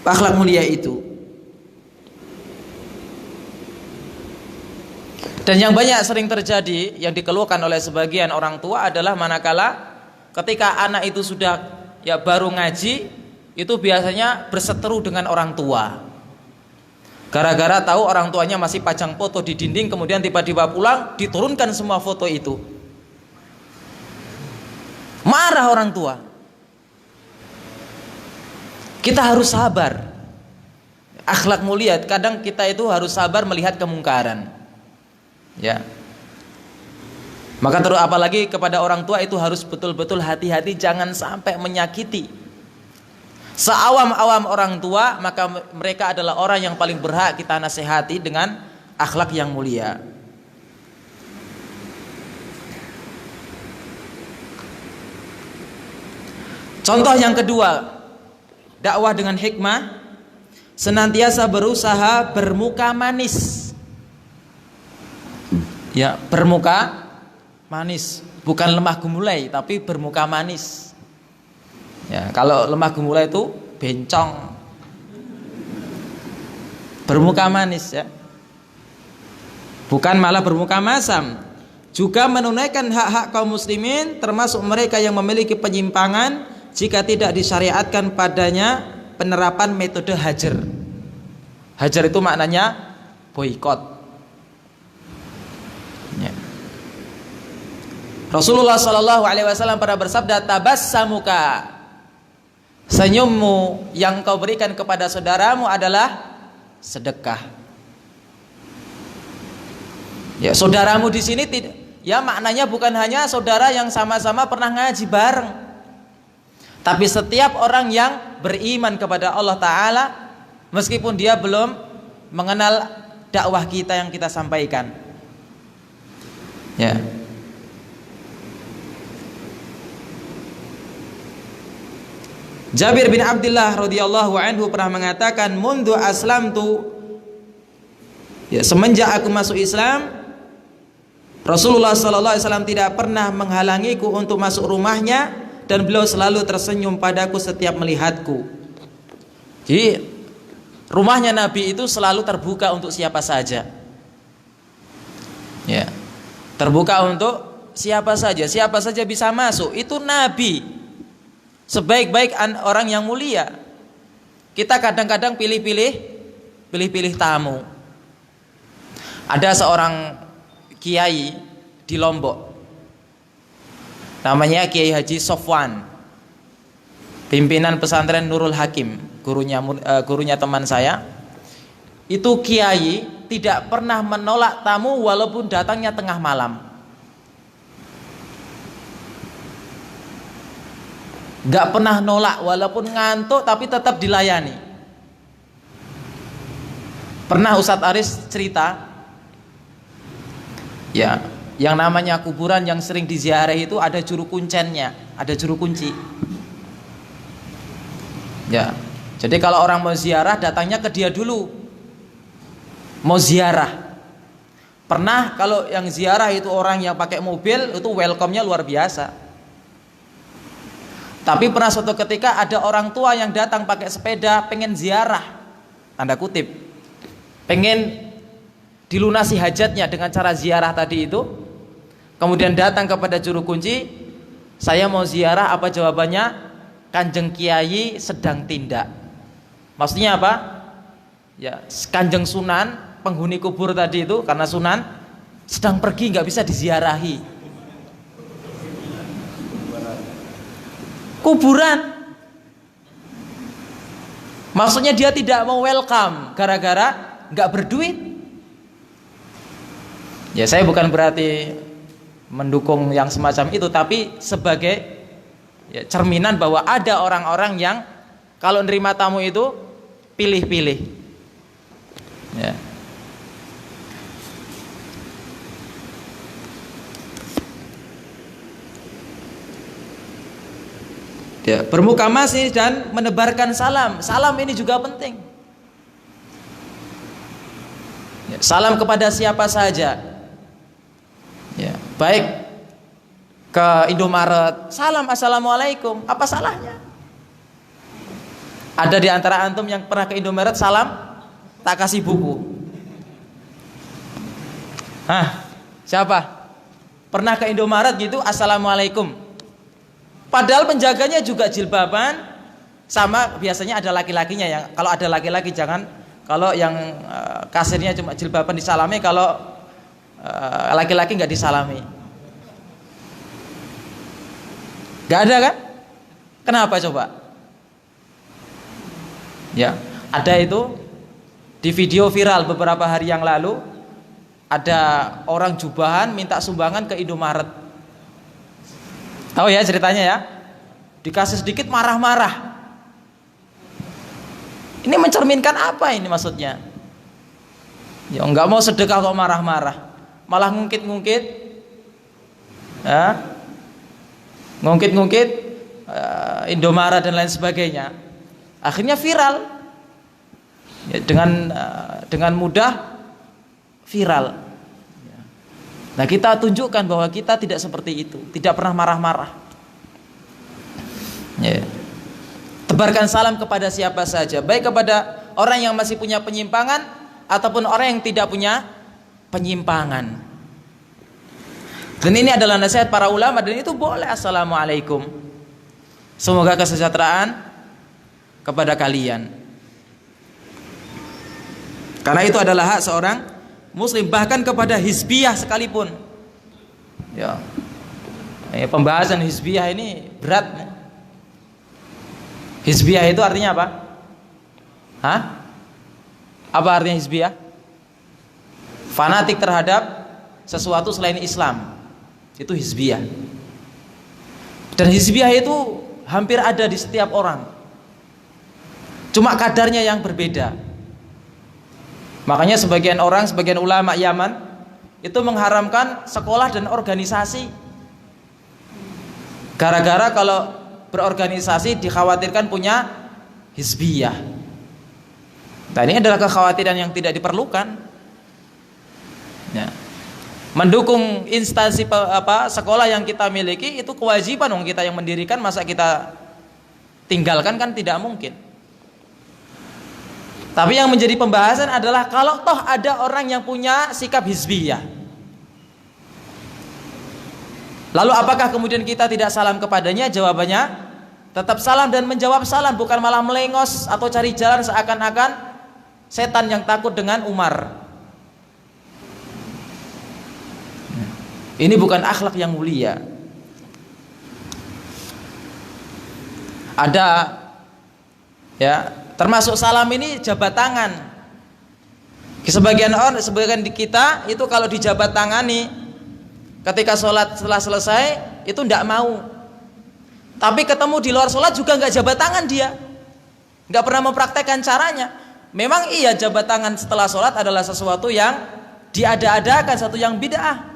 Akhlak mulia itu. Dan yang banyak sering terjadi yang dikeluhkan oleh sebagian orang tua adalah manakala ketika anak itu sudah ya baru ngaji, itu biasanya berseteru dengan orang tua. Gara-gara tahu orang tuanya masih pajang foto di dinding, kemudian tiba-tiba pulang diturunkan semua foto itu. Marah orang tua. Kita harus sabar. Akhlak mulia, kadang kita itu harus sabar melihat kemungkaran. Ya. Maka terus apalagi kepada orang tua itu harus betul-betul hati-hati, jangan sampai menyakiti. Seawam-awam orang tua, maka mereka adalah orang yang paling berhak kita nasihati dengan akhlak yang mulia. Contoh yang kedua, dakwah dengan hikmah, senantiasa berusaha bermuka manis. Ya, bermuka manis, bukan lemah gemulai, tapi bermuka manis. Ya, kalau lemah gemulai itu bencong. Bermuka manis ya. Bukan malah bermuka masam. Juga menunaikan hak-hak kaum muslimin, termasuk mereka yang memiliki penyimpangan, jika tidak disyariatkan padanya penerapan metode hajar. Hajar itu maknanya boikot. Ya. Rasulullah SAW pernah bersabda, tabassamuka, senyummu yang kau berikan kepada saudaramu adalah sedekah. Ya, saudaramu di sini tidak, ya maknanya bukan hanya saudara yang sama-sama pernah ngaji bareng, tapi setiap orang yang beriman kepada Allah Ta'ala, meskipun dia belum mengenal dakwah kita yang kita sampaikan. Ya. Jabir bin Abdullah radhiyallahu anhu pernah mengatakan, "Mundu aslamtu," ya, semenjak aku masuk Islam, Rasulullah sallallahu alaihi wasallam tidak pernah menghalangiku untuk masuk rumahnya, dan beliau selalu tersenyum padaku setiap melihatku. Jadi rumahnya Nabi itu selalu terbuka untuk siapa saja. Ya. Terbuka untuk siapa saja bisa masuk. Itu Nabi. Sebaik-baik orang yang mulia. Kita kadang-kadang pilih-pilih tamu. Ada seorang kiai di Lombok, namanya Kiai Haji Sofwan, pimpinan pesantren Nurul Hakim, gurunya teman saya. Itu kiai tidak pernah menolak tamu walaupun datangnya tengah malam. Gak pernah nolak walaupun ngantuk, tapi tetap dilayani. Pernah Ustadz Aris cerita, ya, yang namanya kuburan yang sering diziarahi itu ada juru kuncennya, ada juru kunci. Ya, jadi kalau orang mau ziarah datangnya ke dia dulu. Mau ziarah. Pernah kalau yang ziarah itu orang yang pakai mobil, itu welcome-nya luar biasa. Tapi pernah suatu ketika ada orang tua yang datang pakai sepeda, pengen ziarah, tanda kutip, pengen dilunasi hajatnya dengan cara ziarah tadi itu. Kemudian datang kepada juru kunci, "Saya mau ziarah," apa jawabannya? "Kanjeng Kiai sedang tindak." Maksudnya apa? Ya, Kanjeng Sunan, penghuni kubur tadi itu, karena Sunan sedang pergi, nggak bisa diziarahi. Kuburan. Maksudnya dia tidak mau welcome gara-gara nggak berduit. Ya, saya bukan berarti mendukung yang semacam itu, tapi sebagai ya, cerminan bahwa ada orang-orang yang kalau nerima tamu itu pilih-pilih. Ya. Ya, bermuka manis dan menebarkan salam. Salam ini juga penting. Ya, salam kepada siapa saja. Ya, baik ke Indomaret, salam assalamualaikum. Apa salahnya? Ada di antara antum yang pernah ke Indomaret salam tak kasih buku? Hah, siapa? Pernah ke Indomaret gitu assalamualaikum? Padahal penjaganya juga jilbaban, sama biasanya ada laki-lakinya yang kalau ada laki-laki jangan, kalau yang kasirnya cuma jilbaban disalami, kalau laki-laki nggak disalami. Gak ada kan? Kenapa coba? Ya, ada itu di video viral beberapa hari yang lalu, ada orang jubahan minta sumbangan ke Indomaret. Tahu ya ceritanya ya? Dikasih sedikit marah-marah. Ini mencerminkan apa ini maksudnya? Ya nggak mau sedekah kok marah-marah, malah ngungkit-ngungkit, ya, ngungkit-ngungkit Indomaret dan lain sebagainya. Akhirnya viral, ya, dengan mudah viral. Nah kita tunjukkan bahwa kita tidak seperti itu, tidak pernah marah-marah. Ya. Tebarkan salam kepada siapa saja, baik kepada orang yang masih punya penyimpangan ataupun orang yang tidak punya penyimpangan. Dan ini adalah nasihat para ulama, dan itu boleh. Assalamualaikum, semoga kesejahteraan kepada kalian. Karena itu adalah hak seorang muslim, bahkan kepada hizbiyah sekalipun. Ya. Pembahasan hizbiyah ini berat. Hizbiyah itu artinya apa? Hah? Apa artinya hizbiyah? Fanatik terhadap sesuatu selain Islam. Itu hizbiyah. Dan hizbiyah itu hampir ada di setiap orang. Cuma kadarnya yang berbeda. Makanya sebagian orang, sebagian ulama Yaman itu mengharamkan sekolah dan organisasi. Gara-gara kalau berorganisasi dikhawatirkan punya hizbiyah. Nah ini adalah kekhawatiran yang tidak diperlukan. Ya. Mendukung instansi sekolah yang kita miliki itu kewajiban dong kita yang mendirikan, masa kita tinggalkan, kan tidak mungkin. Tapi yang menjadi pembahasan adalah kalau toh ada orang yang punya sikap hizbiyah, lalu apakah kemudian kita tidak salam kepadanya? Jawabannya tetap salam dan menjawab salam, bukan malah melengos atau cari jalan seakan-akan setan yang takut dengan Umar. Ini bukan akhlak yang mulia. Ada ya, termasuk salam ini jabat tangan. Sebagian orang, sebagian di kita itu kalau dijabat tangani ketika sholat setelah selesai itu tidak mau. Tapi ketemu di luar sholat juga nggak jabat tangan dia, nggak pernah mempraktekkan caranya. Memang iya jabat tangan setelah sholat adalah sesuatu yang diada-adakan, satu yang bid'ah.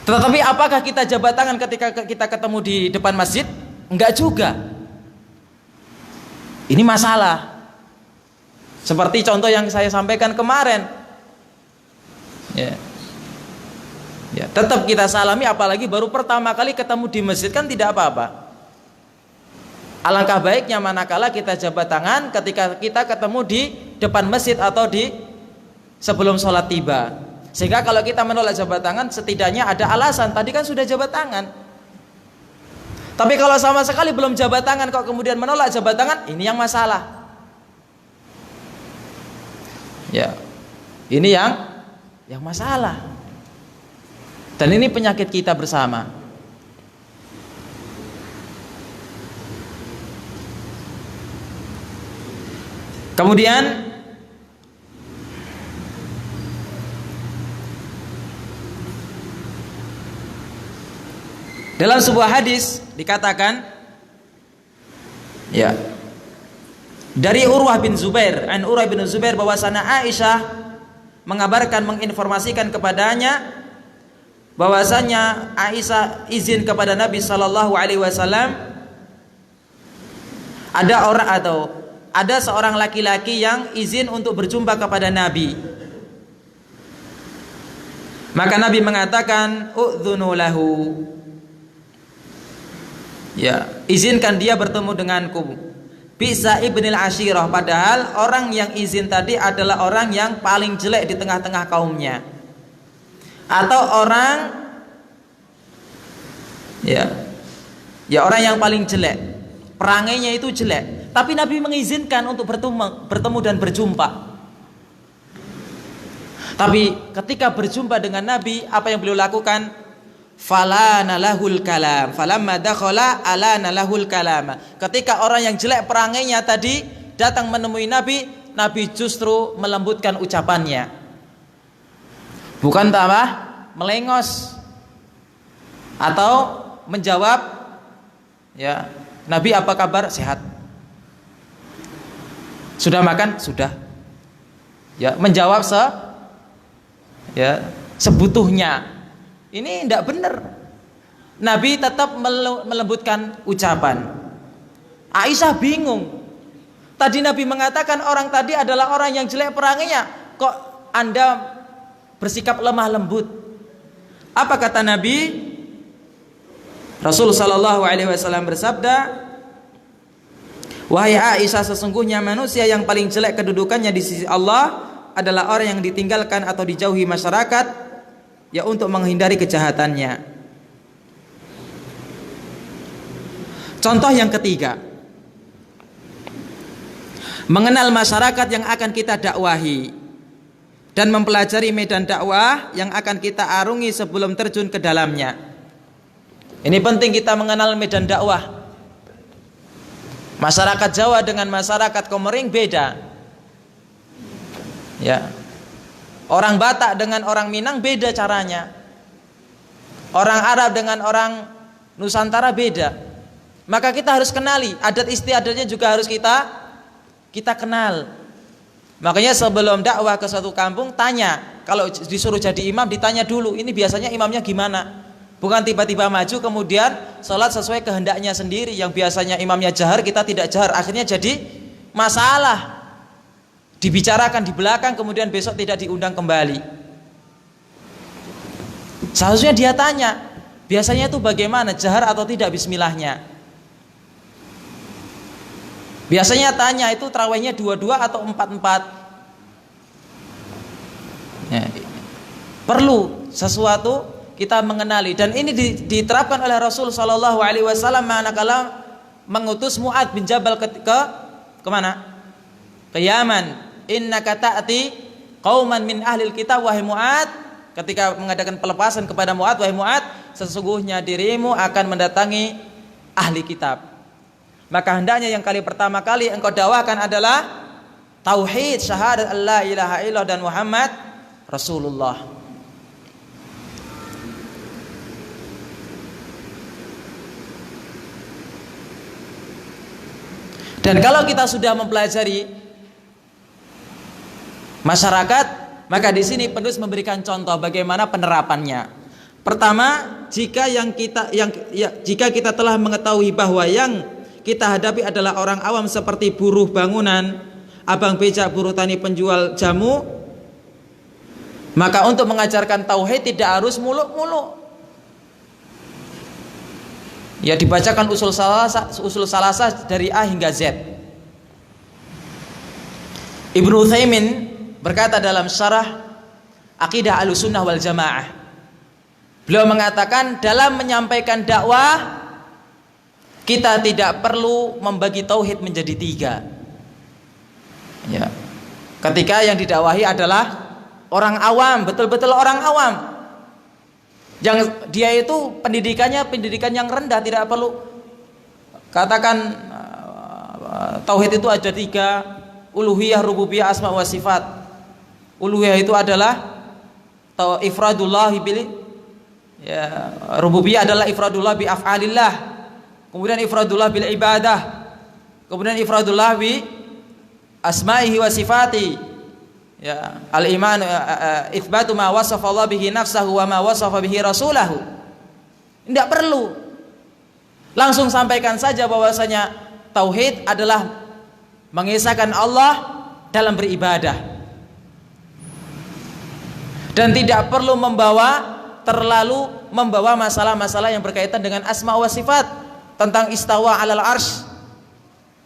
Tetapi apakah kita jabat tangan ketika kita ketemu di depan masjid? Enggak juga. Ini masalah. Seperti contoh yang saya sampaikan kemarin. Ya. Ya, tetap kita salami, apalagi baru pertama kali ketemu di masjid kan tidak apa-apa. Alangkah baiknya manakala kita jabat tangan ketika kita ketemu di depan masjid atau di sebelum sholat tiba. Sehingga kalau kita menolak jabat tangan setidaknya ada alasan, tadi kan sudah jabat tangan. Tapi kalau sama sekali belum jabat tangan kok kemudian menolak jabat tangan, ini yang masalah. Ya, ini yang masalah. Dan ini penyakit kita bersama. Kemudian dalam sebuah hadis dikatakan, ya, dari Urwah bin Zubair, bahwasana Aisyah mengabarkan, menginformasikan kepadanya bahwasanya Aisyah izin kepada Nabi Shallallahu Alaihi Wasallam ada seorang laki-laki yang izin untuk berjumpa kepada Nabi. Maka Nabi mengatakan, u'dzunu lahu, ya, izinkan dia bertemu denganku. Bisa ibnil ashirah, padahal orang yang izin tadi adalah orang yang paling jelek di tengah-tengah kaumnya, atau orang ya orang yang paling jelek, perangainya itu jelek, tapi Nabi mengizinkan untuk bertemu dan berjumpa. Tapi ketika berjumpa dengan Nabi, apa yang beliau lakukan? falana lahul kalam, falamma dakhala alana lahul kalama. Ketika orang yang jelek perangainya tadi datang menemui Nabi, Nabi justru melembutkan ucapannya. Bukan tambah melengos atau menjawab, ya, Nabi apa kabar? Sehat. Sudah makan? Sudah. Ya, menjawab sebutuhnya. Ini tidak benar. Nabi tetap melembutkan ucapan. Aisyah bingung. Tadi Nabi mengatakan orang tadi adalah orang yang jelek perangainya, kok Anda bersikap lemah lembut? Apa kata Nabi? Rasul sallallahu alaihi wasallam bersabda, wahai Aisyah, sesungguhnya manusia yang paling jelek kedudukannya di sisi Allah adalah orang yang ditinggalkan atau dijauhi masyarakat, ya, untuk menghindari kejahatannya. Contoh yang ketiga, mengenal masyarakat yang akan kita dakwahi dan mempelajari medan dakwah yang akan kita arungi sebelum terjun ke dalamnya. Ini penting, kita mengenal medan dakwah. Masyarakat Jawa dengan masyarakat Komering beda. Ya. Orang Batak dengan orang Minang beda caranya. Orang Arab dengan orang Nusantara beda. Maka kita harus kenali, adat istiadatnya juga harus kita kenal. Makanya sebelum dakwah ke suatu kampung, tanya. Kalau disuruh jadi imam, ditanya dulu, ini biasanya imamnya gimana? Bukan tiba-tiba maju kemudian sholat sesuai kehendaknya sendiri. Yang biasanya imamnya jahar, kita tidak jahar, akhirnya jadi masalah. Dibicarakan di belakang, kemudian besok tidak diundang kembali. Seharusnya dia tanya, biasanya itu bagaimana, jahar atau tidak bismillahnya? Biasanya tanya itu tarawihnya 22 atau 44. Ya, perlu sesuatu kita mengenali, dan ini diterapkan oleh Rasul Shallallahu Alaihi Wasallam manakala mengutus Mu'adz bin Jabal ke mana? Ke Yaman. Innaka ta'ti qauman min ahlil kitab, wahai Mu'adz, ketika mengadakan pelepasan kepada Mu'adz, wahai Mu'adz, sesungguhnya dirimu akan mendatangi ahli kitab. Maka hendaknya yang pertama kali engkau dakwakan adalah tauhid, syahadat alla ilaha illallah dan Muhammad Rasulullah. Dan kalau kita sudah mempelajari masyarakat, maka di sini penulis memberikan contoh bagaimana penerapannya. Pertama, jika kita telah mengetahui bahwa yang kita hadapi adalah orang awam seperti buruh bangunan, abang becak, buruh tani, penjual jamu, maka untuk mengajarkan tauhid tidak harus muluk-muluk. Ya, dibacakan usul salasah dari A hingga Z. Ibnu Utsaimin berkata dalam syarah Aqidah Ahlussunnah wal Jamaah, beliau mengatakan dalam menyampaikan dakwah kita tidak perlu membagi tauhid menjadi 3. Ya. Ketika yang didakwahi adalah orang awam, betul-betul orang awam, yang dia itu pendidikan yang rendah, tidak perlu katakan tauhid itu ada 3, uluhiyah, rububiyah, asma wa sifat. Uluhiyah itu adalah ifradullah bil, ya, rububiyah adalah ifradullah bi af'alillah, kemudian ifradullah bil ibadah, kemudian ifradullah bi asma'ihi wa sifati. Ya, al-iman itsbatu ma wasafa Allah bihi nafsahu wa ma wasafa bihi rasulahu. Tidak perlu. Langsung sampaikan saja bahwasanya tauhid adalah mengesahkan Allah dalam beribadah. Dan tidak perlu terlalu membawa masalah-masalah yang berkaitan dengan asma wa sifat, tentang istawa alal arsh.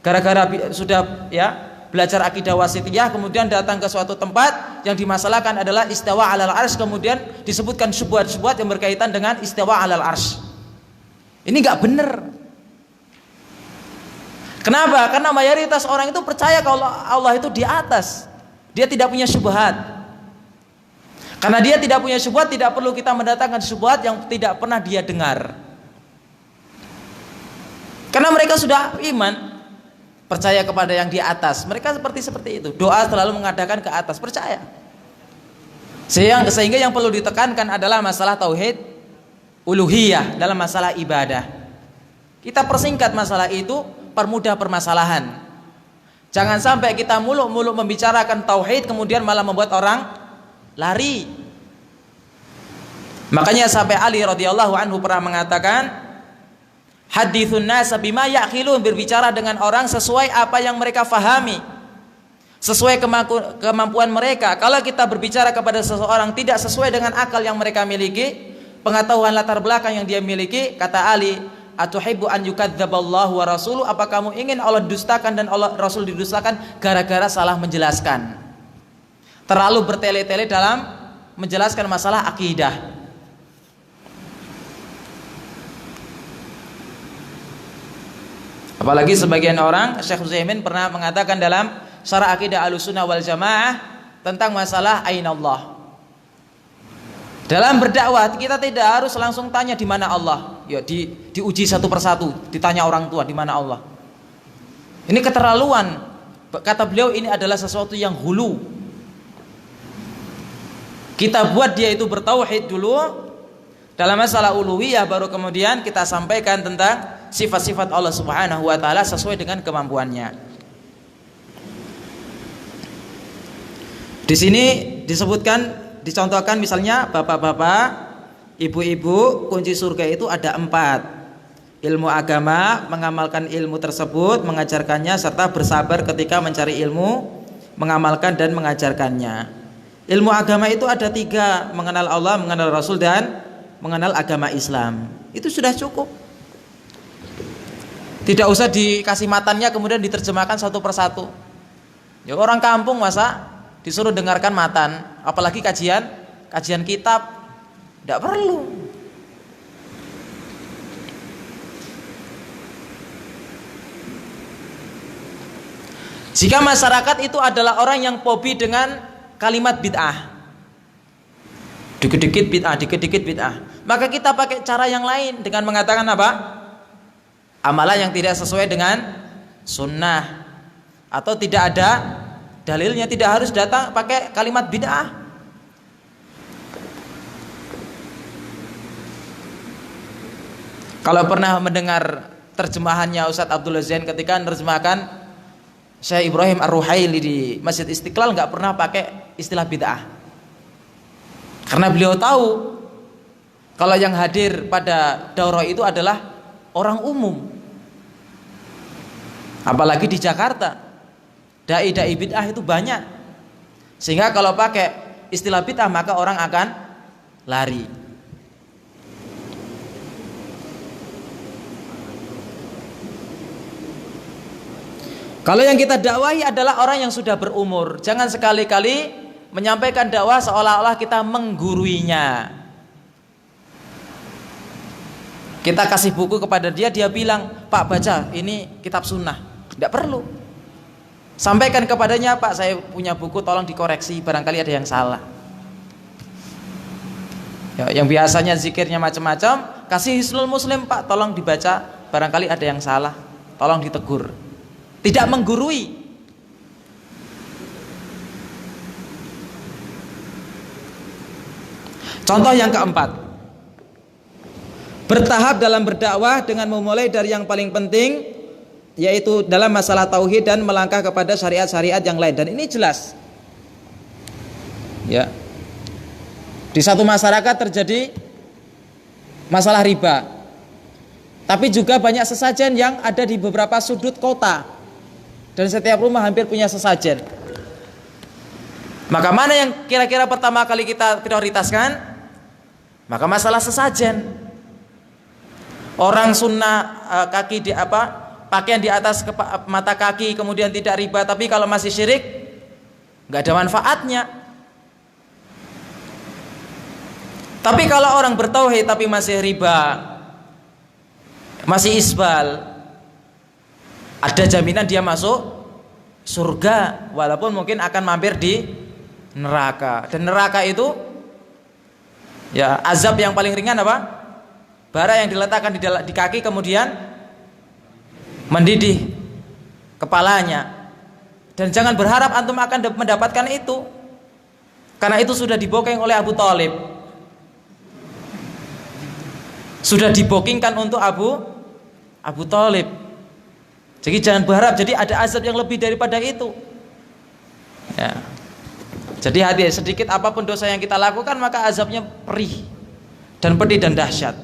Gara-gara sudah belajar akidah wasitiyah, kemudian datang ke suatu tempat yang dimasalahkan adalah istawa alal arsh, kemudian disebutkan syubhat-syubhat yang berkaitan dengan istawa alal arsh. Ini nggak benar. Kenapa? Karena mayoritas orang itu percaya kalau Allah itu di atas, dia tidak punya syubhat. Karena dia tidak punya syubhat, tidak perlu kita mendatangkan syubhat yang tidak pernah dia dengar. Karena mereka sudah iman, percaya kepada yang di atas. Mereka seperti itu. Doa selalu mengadakan ke atas, percaya. Sehingga yang perlu ditekankan adalah masalah tauhid uluhiyah dalam masalah ibadah. Kita persingkat masalah itu, permudah permasalahan. Jangan sampai kita muluk-muluk membicarakan tauhid kemudian malah membuat orang lari. Makanya sampai Ali radhiyallahu anhu pernah mengatakan, hadithun nas bima ya'qilun, berbicara dengan orang sesuai apa yang mereka fahami, sesuai kemampuan mereka. Kalau kita berbicara kepada seseorang tidak sesuai dengan akal yang mereka miliki, pengetahuan latar belakang yang dia miliki, kata Ali, atuhibbu an yukadzdzaballahu wa rasuluhu, apa kamu ingin Allah dustakan dan Allah Rasul didustakan gara-gara salah menjelaskan, terlalu bertele-tele dalam menjelaskan masalah akidah. Apalagi sebagian orang, Syekh Utsaimin pernah mengatakan dalam Syarah Aqidah Ahlussunnah wal Jamaah tentang masalah ainallah. Dalam berdakwah kita tidak harus langsung tanya di mana Allah. Ya, diuji satu persatu, ditanya orang tua di mana Allah. Ini keterlaluan. Kata beliau, ini adalah sesuatu yang hulu. Kita buat dia itu bertauhid dulu dalam masalah uluhiyah, baru kemudian kita sampaikan tentang sifat-sifat Allah Subhanahu wa taala sesuai dengan kemampuannya. Di sini disebutkan, dicontohkan misalnya bapak-bapak, ibu-ibu, kunci surga itu ada 4. Ilmu agama, mengamalkan ilmu tersebut, mengajarkannya, serta bersabar ketika mencari ilmu, mengamalkan dan mengajarkannya. Ilmu agama itu ada 3, mengenal Allah, mengenal Rasul, dan mengenal agama Islam. Itu sudah cukup. Tidak usah dikasih matannya kemudian diterjemahkan satu persatu. Ya, orang kampung masa disuruh dengarkan matan, apalagi kajian kitab, tidak perlu. Jika masyarakat itu adalah orang yang fobi dengan kalimat bid'ah, dikit-dikit bid'ah, maka kita pakai cara yang lain dengan mengatakan apa? Amalan yang tidak sesuai dengan sunnah, atau tidak ada dalilnya, tidak harus datang pakai kalimat bid'ah. Kalau pernah mendengar terjemahannya Ustadz Abdul Zain ketika menerjemahkan Syekh Ibrahim Ar-Ruhaili di Masjid Istiqlal, nggak pernah pakai istilah bid'ah, karena beliau tahu kalau yang hadir pada daurah itu adalah orang umum. Apalagi di Jakarta, dai-dai bid'ah itu banyak, sehingga kalau pakai istilah bid'ah maka orang akan lari. Kalau yang kita dakwahi adalah orang yang sudah berumur, jangan sekali-kali menyampaikan dakwah seolah-olah kita mengguruinya. Kita kasih buku kepada dia, dia bilang, Pak baca ini kitab sunnah. Tidak perlu. Sampaikan kepadanya, Pak saya punya buku, tolong dikoreksi, barangkali ada yang salah. Ya, yang biasanya zikirnya macam-macam, kasih Hisnul Muslim, Pak tolong dibaca, barangkali ada yang salah, tolong ditegur. Tidak menggurui. Contoh yang keempat, bertahap dalam berdakwah dengan memulai dari yang paling penting, yaitu dalam masalah tauhid, dan melangkah kepada syariat-syariat yang lain. Dan ini jelas, ya, di satu masyarakat terjadi masalah riba, tapi juga banyak sesajen yang ada di beberapa sudut kota, dan setiap rumah hampir punya sesajen. Maka mana yang kira-kira pertama kali kita prioritaskan? Maka masalah sesajen. Orang sunnah kaki di pakaian di atas mata kaki, kemudian tidak riba, tapi kalau masih syirik nggak ada manfaatnya. Tapi kalau orang bertauhid tapi masih riba, masih isbal, ada jaminan dia masuk surga, walaupun mungkin akan mampir di neraka. Dan neraka itu Ya, azab yang paling ringan apa? Bara yang diletakkan di kaki kemudian mendidih kepalanya. Dan jangan berharap antum akan mendapatkan itu, karena itu sudah dibooking oleh Abu Thalib. Sudah dibokingkan untuk Abu Thalib. Jadi jangan berharap jadi ada azab yang lebih daripada itu. Ya. Jadi hati sedikit apapun dosa yang kita lakukan maka azabnya perih dan pedih dan dahsyat.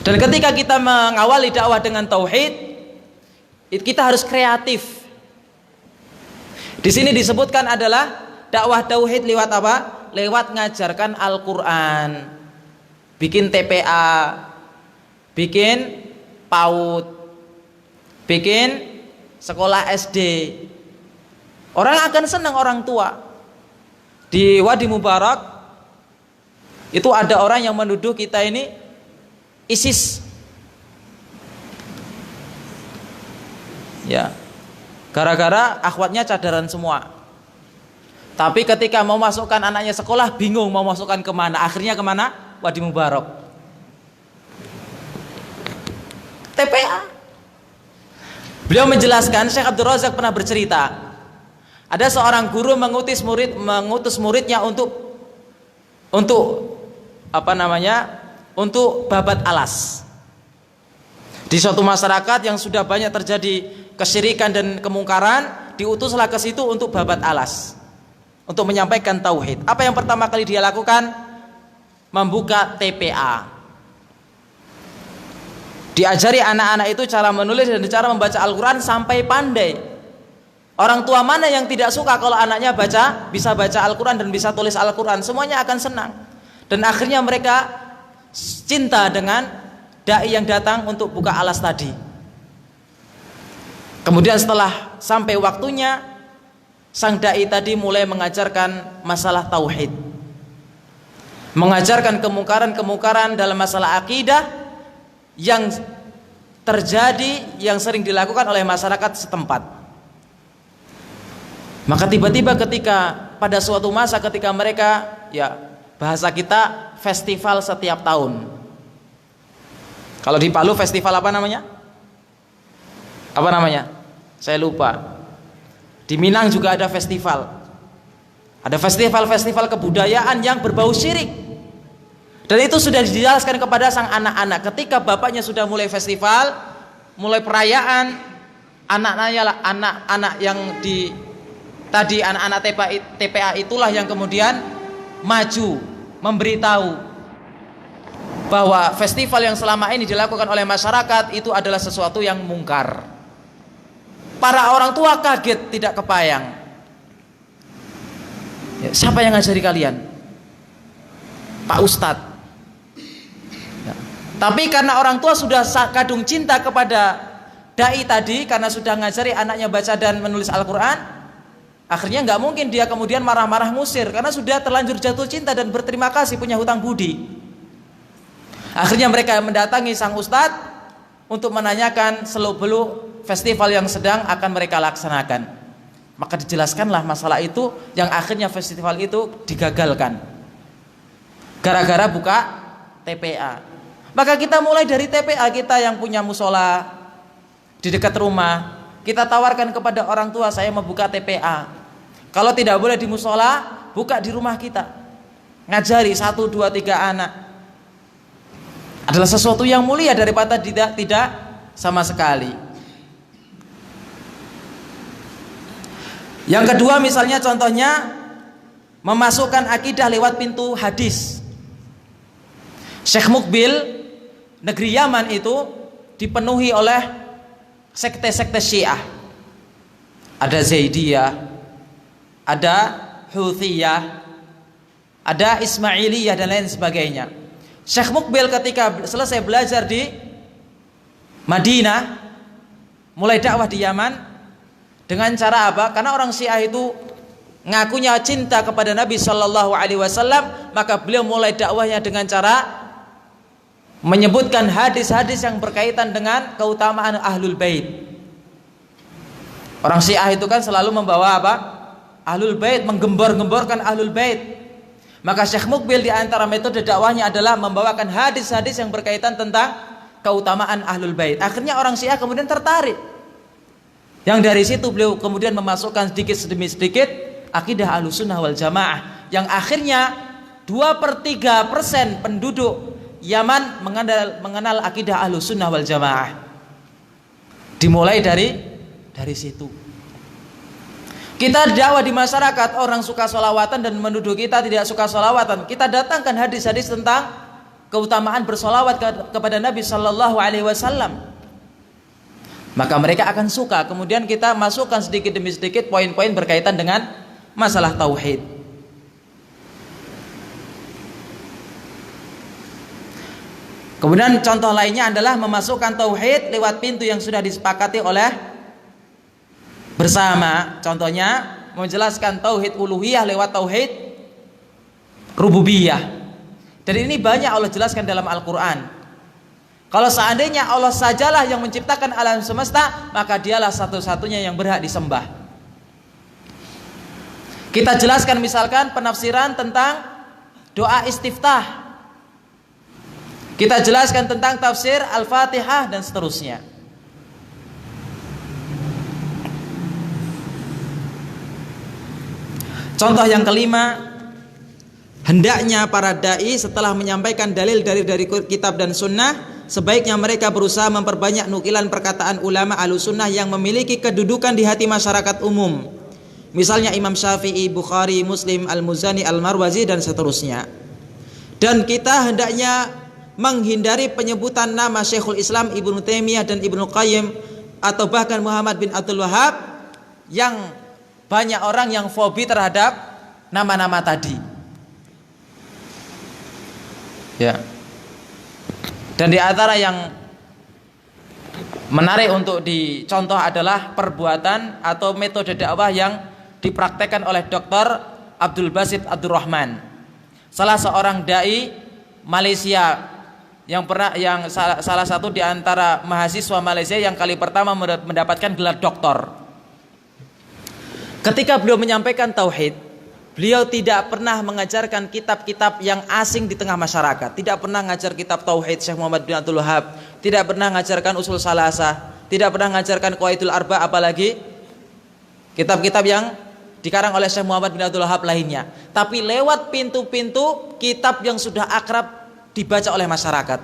Dan ketika kita mengawali dakwah dengan tauhid, kita harus kreatif. Di sini disebutkan adalah dakwah tauhid lewat apa? Lewat ngajarkan Al-Qur'an, bikin TPA, bikin PAUD, bikin sekolah SD. Orang akan senang orang tua. Di Wadi Mubarak itu ada orang yang menuduh kita ini ISIS. Ya. Gara-gara akhwatnya cadaran semua. Tapi ketika mau masukkan anaknya sekolah bingung mau masukkan kemana. Akhirnya kemana? Wadi Mubarak. TPA. Beliau menjelaskan, Syekh Abdul Razak pernah bercerita, ada seorang guru mengutus muridnya untuk apa namanya? Untuk babat alas. Di suatu masyarakat yang sudah banyak terjadi kesyirikan dan kemungkaran, diutuslah ke situ untuk babat alas, untuk menyampaikan tauhid. Apa yang pertama kali dia lakukan? Membuka TPA. Diajari anak-anak itu cara menulis dan cara membaca Al-Quran sampai pandai. Orang tua mana yang tidak suka kalau anaknya bisa baca Al-Quran dan bisa tulis Al-Quran? Semuanya akan senang. Dan akhirnya mereka cinta dengan dai yang datang untuk buka alas tadi. Kemudian setelah sampai waktunya, sang dai tadi mulai mengajarkan masalah tauhid, mengajarkan kemungkaran-kemungkaran dalam masalah akidah yang terjadi, yang sering dilakukan oleh masyarakat setempat. Maka tiba-tiba ketika pada suatu masa ketika mereka, ya bahasa kita festival setiap tahun. Kalau di Palu festival apa namanya? Apa namanya? Saya lupa. Di Minang juga ada festival. Ada festival-festival kebudayaan yang berbau syirik. Dan itu sudah dijelaskan kepada sang anak-anak. Ketika bapaknya sudah mulai festival, mulai perayaan, anak-anaknya lah, anak-anak yang tadi anak-anak TPA itulah yang kemudian maju memberitahu bahwa festival yang selama ini dilakukan oleh masyarakat itu adalah sesuatu yang mungkar. Para orang tua kaget, tidak kepayang. Ya, siapa yang ngajari kalian? Pak Ustadz. Ya. Tapi karena orang tua sudah kadung cinta kepada dai tadi, karena sudah ngajari anaknya baca dan menulis Al-Quran, akhirnya nggak mungkin dia kemudian marah-marah ngusir, karena sudah terlanjur jatuh cinta dan berterima kasih, punya hutang budi. Akhirnya mereka mendatangi sang ustadz untuk menanyakan seluk-beluk festival yang sedang akan mereka laksanakan. Maka dijelaskanlah masalah itu, yang akhirnya festival itu digagalkan gara-gara buka TPA. Maka kita mulai dari TPA kita yang punya musola di dekat rumah, kita tawarkan kepada orang tua, saya membuka TPA. Kalau tidak boleh di musola, buka di rumah kita. Ngajari 1, 2, 3 anak. Adalah sesuatu yang mulia daripada tidak sama sekali. Yang kedua misalnya contohnya memasukkan akidah lewat pintu hadis. Syekh Mukbil, negeri Yaman itu dipenuhi oleh sekte-sekte Syiah. Ada Zaidiyah, ada Huthiyah, ada Ismailiyah dan lain sebagainya. Syekh Mukbil ketika selesai belajar di Madinah, mulai dakwah di Yaman dengan cara apa? Karena orang Syiah itu ngakunya cinta kepada Nabi Shallallahu Alaihi Wasallam, maka beliau mulai dakwahnya dengan cara menyebutkan hadis-hadis yang berkaitan dengan keutamaan Ahlul Bait. Orang Syiah itu kan selalu membawa apa? Ahlul Bait, menggembor-gemborkan Ahlul Bait. Maka Syekh Mukbil di antara metode dakwahnya adalah membawakan hadis-hadis yang berkaitan tentang keutamaan Ahlul Bait. Akhirnya orang Syiah kemudian tertarik. Yang dari situ beliau kemudian memasukkan sedikit demi sedikit akidah Ahlussunnah wal Jamaah, yang akhirnya 2/3% penduduk Yaman mengenal akidah Ahlussunnah wal Jamaah. Dimulai dari situ. Kita dakwah di masyarakat, orang suka sholawatan dan menuduh kita tidak suka sholawatan. Kita datangkan hadis-hadis tentang keutamaan bersolawat kepada Nabi Sallallahu Alaihi Wasallam. Maka mereka akan suka. Kemudian kita masukkan sedikit demi sedikit poin-poin berkaitan dengan masalah tauhid. Kemudian contoh lainnya adalah memasukkan tauhid lewat pintu yang sudah disepakati oleh bersama. Contohnya menjelaskan tauhid uluhiyah lewat tauhid rububiyah. Dan ini banyak Allah jelaskan dalam Al-Quran. Kalau seandainya Allah sajalah yang menciptakan alam semesta, maka dialah satu-satunya yang berhak disembah. Kita jelaskan misalkan penafsiran tentang doa istiftah. Kita jelaskan tentang tafsir Al-Fatihah dan seterusnya. Contoh yang kelima, hendaknya para dai setelah menyampaikan dalil dari kitab dan sunnah, sebaiknya mereka berusaha memperbanyak nukilan perkataan ulama Ahlussunnah yang memiliki kedudukan di hati masyarakat umum. Misalnya Imam Syafi'i, Bukhari, Muslim, Al-Muzani, Al-Marwazi dan seterusnya. Dan kita hendaknya menghindari penyebutan nama Syekhul Islam Ibnu Taimiyah dan Ibnu Qayyim atau bahkan Muhammad bin Abdul Wahhab, yang banyak orang yang fobi terhadap nama-nama tadi. Ya. Dan di antara yang menarik untuk dicontoh adalah perbuatan atau metode dakwah yang dipraktekkan oleh Dr. Abdul Basit Abdurrahman, salah seorang dai Malaysia yang salah satu di antara mahasiswa Malaysia yang kali pertama mendapatkan gelar doktor. Ketika beliau menyampaikan tauhid, beliau tidak pernah mengajarkan kitab-kitab yang asing di tengah masyarakat. Tidak pernah mengajar kitab tauhid Syekh Muhammad bin Abdul Wahhab, tidak pernah mengajarkan usul salasah, tidak pernah mengajarkan qawaidul arba, apalagi kitab-kitab yang dikarang oleh Syekh Muhammad bin Abdul Wahhab lainnya. Tapi lewat pintu-pintu kitab yang sudah akrab dibaca oleh masyarakat.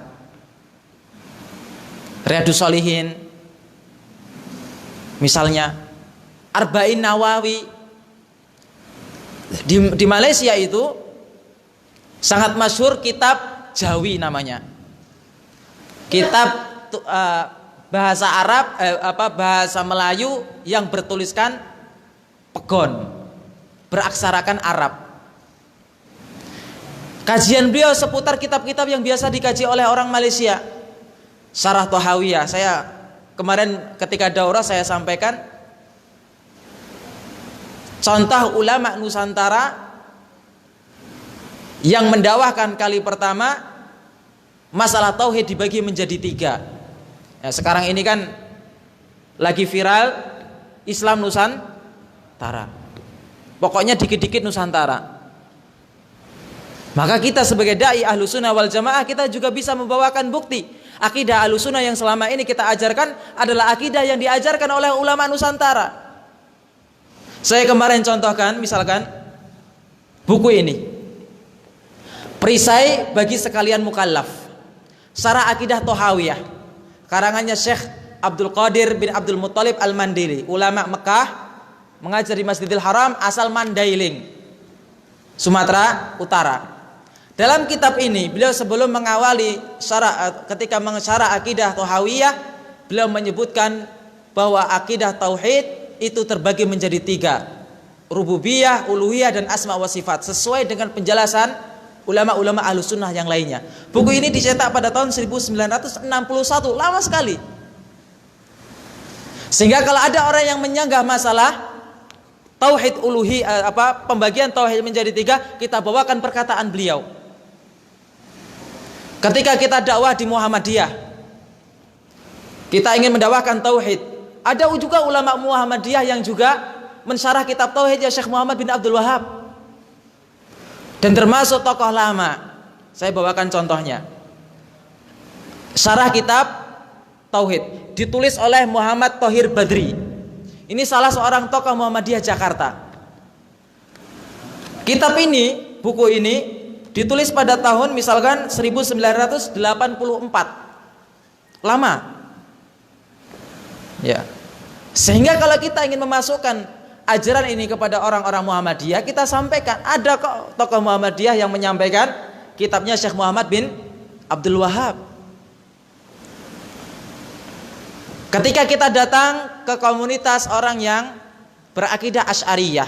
Riyadhus Shalihin misalnya, Arba'in Nawawi. Di Malaysia itu sangat masyhur kitab Jawi namanya. Kitab bahasa Arab, bahasa Melayu yang bertuliskan pegon, beraksarakan Arab. Kajian beliau seputar kitab-kitab yang biasa dikaji oleh orang Malaysia. Syarah Thahawiyah. Saya kemarin ketika daurah saya sampaikan contoh ulama Nusantara yang mendakwahkan kali pertama masalah tauhid dibagi menjadi 3. Ya, sekarang ini kan lagi viral Islam Nusantara. Pokoknya dikit-dikit Nusantara. Maka kita sebagai dai Ahlussunnah wal Jamaah, kita juga bisa membawakan bukti akidah Ahlussunnah yang selama ini kita ajarkan adalah akidah yang diajarkan oleh ulama Nusantara. Saya kemarin contohkan misalkan buku ini, Perisai bagi sekalian mukallaf, Syarah Akidah Thahawiyah, karangannya Syekh Abdul Qadir bin Abdul Muttalib Al-Mandiri, ulama Mekah, mengajar di Masjidil Haram, asal Mandailing, Sumatera Utara. Dalam kitab ini beliau sebelum mengawali ketika mensyarah akidah Thahawiyah, beliau menyebutkan bahwa akidah tauhid itu terbagi menjadi 3, rububiyah, uluhiyah, dan asma wa sifat, sesuai dengan penjelasan ulama-ulama Ahlussunnah yang lainnya. Buku ini dicetak pada tahun 1961, lama sekali. Sehingga kalau ada orang yang menyanggah masalah tauhid pembagian tauhid menjadi 3, kita bawakan perkataan beliau. Ketika kita dakwah di Muhammadiyah, kita ingin mendakwahkan tauhid, ada juga ulama Muhammadiyah yang juga mensyarah kitab tauhid ya Syekh Muhammad bin Abdul Wahab. Dan termasuk tokoh lama. Saya bawakan contohnya. Syarah kitab tauhid ditulis oleh Muhammad Thohir Badri. Ini salah seorang tokoh Muhammadiyah Jakarta. Kitab ini, buku ini ditulis pada tahun misalkan 1984. Lama. Ya. Sehingga kalau kita ingin memasukkan ajaran ini kepada orang-orang Muhammadiyah, kita sampaikan ada kok tokoh Muhammadiyah yang menyampaikan kitabnya Syekh Muhammad bin Abdul Wahab. Ketika kita datang ke komunitas orang yang berakidah Asy'ariyah,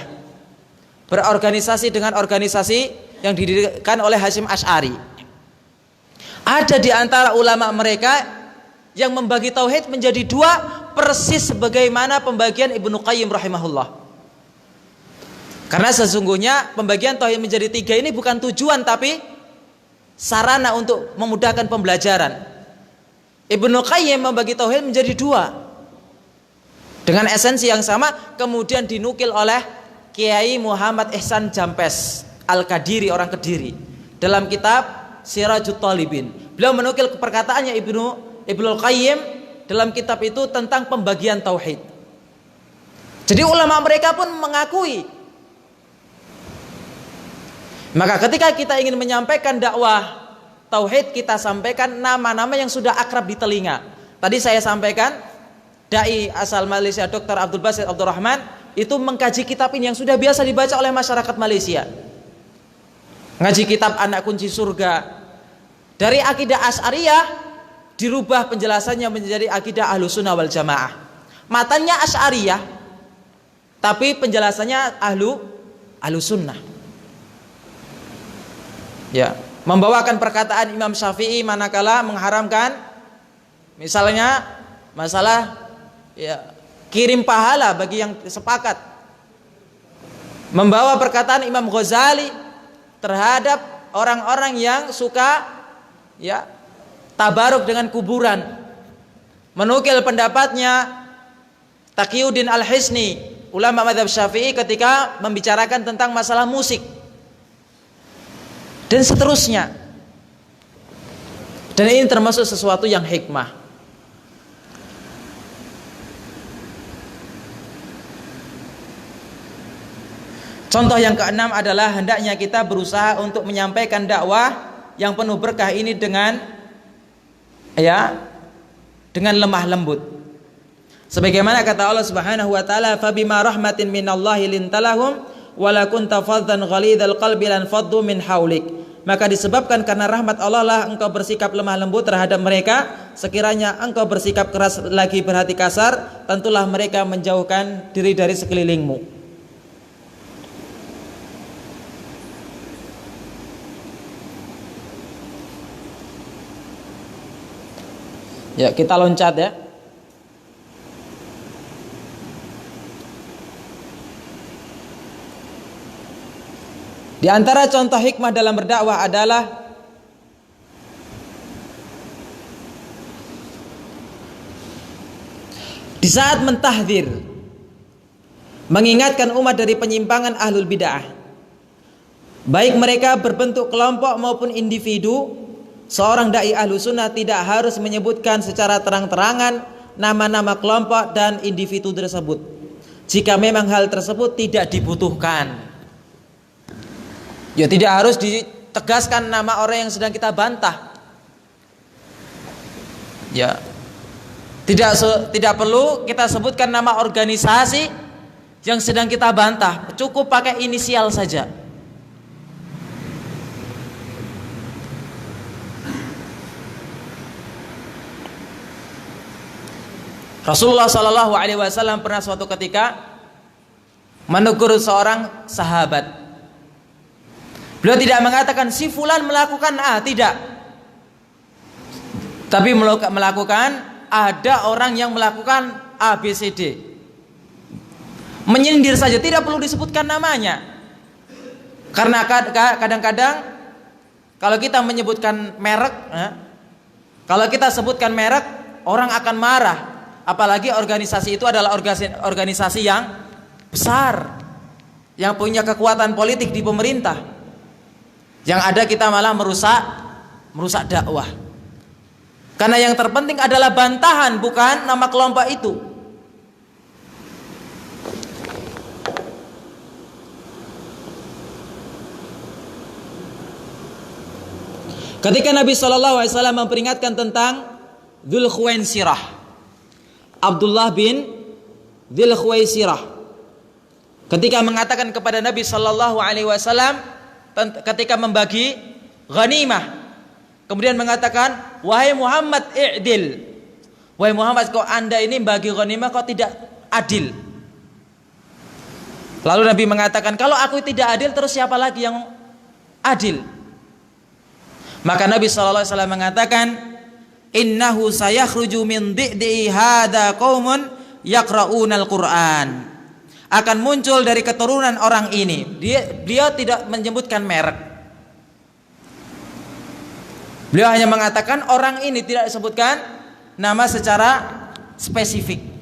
berorganisasi dengan organisasi yang didirikan oleh Hasyim Asy'ari, ada di antara ulama mereka yang membagi tauhid menjadi dua, persis sebagaimana pembagian Ibnu Qayyim rahimahullah. Karena sesungguhnya pembagian tauhid menjadi tiga ini bukan tujuan tapi sarana untuk memudahkan pembelajaran. Ibnu Qayyim membagi tauhid menjadi dua dengan esensi yang sama, kemudian dinukil oleh Kiai Muhammad Ihsan Jampes Al-Qadiri, orang Kediri, dalam kitab Sirajut Talibin. Beliau menukil perkataannya Ibnu Qayyim dalam kitab itu tentang pembagian tauhid. Jadi ulama mereka pun mengakui. Maka ketika kita ingin menyampaikan dakwah tauhid, kita sampaikan nama-nama yang sudah akrab di telinga. Tadi saya sampaikan dai asal Malaysia Dr. Abdul Basit Abdul Rahman itu mengkaji kitab ini yang sudah biasa dibaca oleh masyarakat Malaysia. Ngaji kitab Anak Kunci Surga. Dari akidah Asy'ariyah dirubah penjelasannya menjadi akidah Ahlussunnah wal Jamaah. Matanya Asy'ariyah tapi penjelasannya Ahlussunnah. Ya, membawakan perkataan Imam Syafi'i manakala mengharamkan misalnya masalah ya, kirim pahala bagi yang sepakat. Membawa perkataan Imam Ghazali terhadap orang-orang yang suka ya tabaruk dengan kuburan. Menukil pendapatnya Taqiyuddin Al-Hisni, ulama mazhab Syafi'i, ketika membicarakan tentang masalah musik. Dan seterusnya. Dan ini termasuk sesuatu yang hikmah. Contoh yang keenam adalah hendaknya kita berusaha untuk menyampaikan dakwah yang penuh berkah ini dengan lemah lembut. Sebagaimana kata Allah Subhanahu wa taala, "Fabima rahmatin minallahi lintalahum wala kunta faddan ghalidhal qalbi lan faddu min haulik." Maka disebabkan karena rahmat Allah lah engkau bersikap lemah lembut terhadap mereka. Sekiranya engkau bersikap keras lagi berhati kasar, tentulah mereka menjauhkan diri dari sekelilingmu. Ya, kita loncat ya. Di antara contoh hikmah dalam berdakwah adalah di saat mentahdzir, mengingatkan umat dari penyimpangan ahlul bid'ah, baik mereka berbentuk kelompok maupun individu. Seorang dai ahlu sunnah tidak harus menyebutkan secara terang-terangan nama-nama kelompok dan individu tersebut jika memang hal tersebut tidak dibutuhkan. Ya, tidak harus ditegaskan nama orang yang sedang kita bantah. Ya, tidak perlu kita sebutkan nama organisasi yang sedang kita bantah. Cukup pakai inisial saja. Rasulullah Shallallahu Alaihi Wasallam pernah suatu ketika menegur seorang sahabat. Beliau tidak mengatakan si fulan melakukan A, tidak. Tapi melakukan, ada orang yang melakukan A, B, C, D. Menyindir saja, tidak perlu disebutkan namanya. Karena kadang-kadang kalau kita menyebutkan merek, kalau kita sebutkan merek, orang akan marah. Apalagi organisasi itu adalah organisasi yang besar, yang punya kekuatan politik di pemerintah. Yang ada kita malah merusak dakwah. Karena yang terpenting adalah bantahan, bukan nama kelompok itu. Ketika Nabi SAW memperingatkan tentang Dzul Khuwaisirah, Abdullah bin Dzul Khuwaisirah, ketika mengatakan kepada Nabi SAW ketika membagi ghanimah, kemudian mengatakan, wahai Muhammad i'dil, wahai Muhammad, kok anda ini bagi ghanimah kok tidak adil. Lalu Nabi mengatakan, kalau aku tidak adil, terus siapa lagi yang adil? Maka Nabi SAW mengatakan, innahu sayakhruju min di'di hadza qaumun yaqra'unal Qur'an. Akan muncul dari keturunan orang ini. Dia tidak menyebutkan merek. Beliau hanya mengatakan orang ini, tidak disebutkan nama secara spesifik.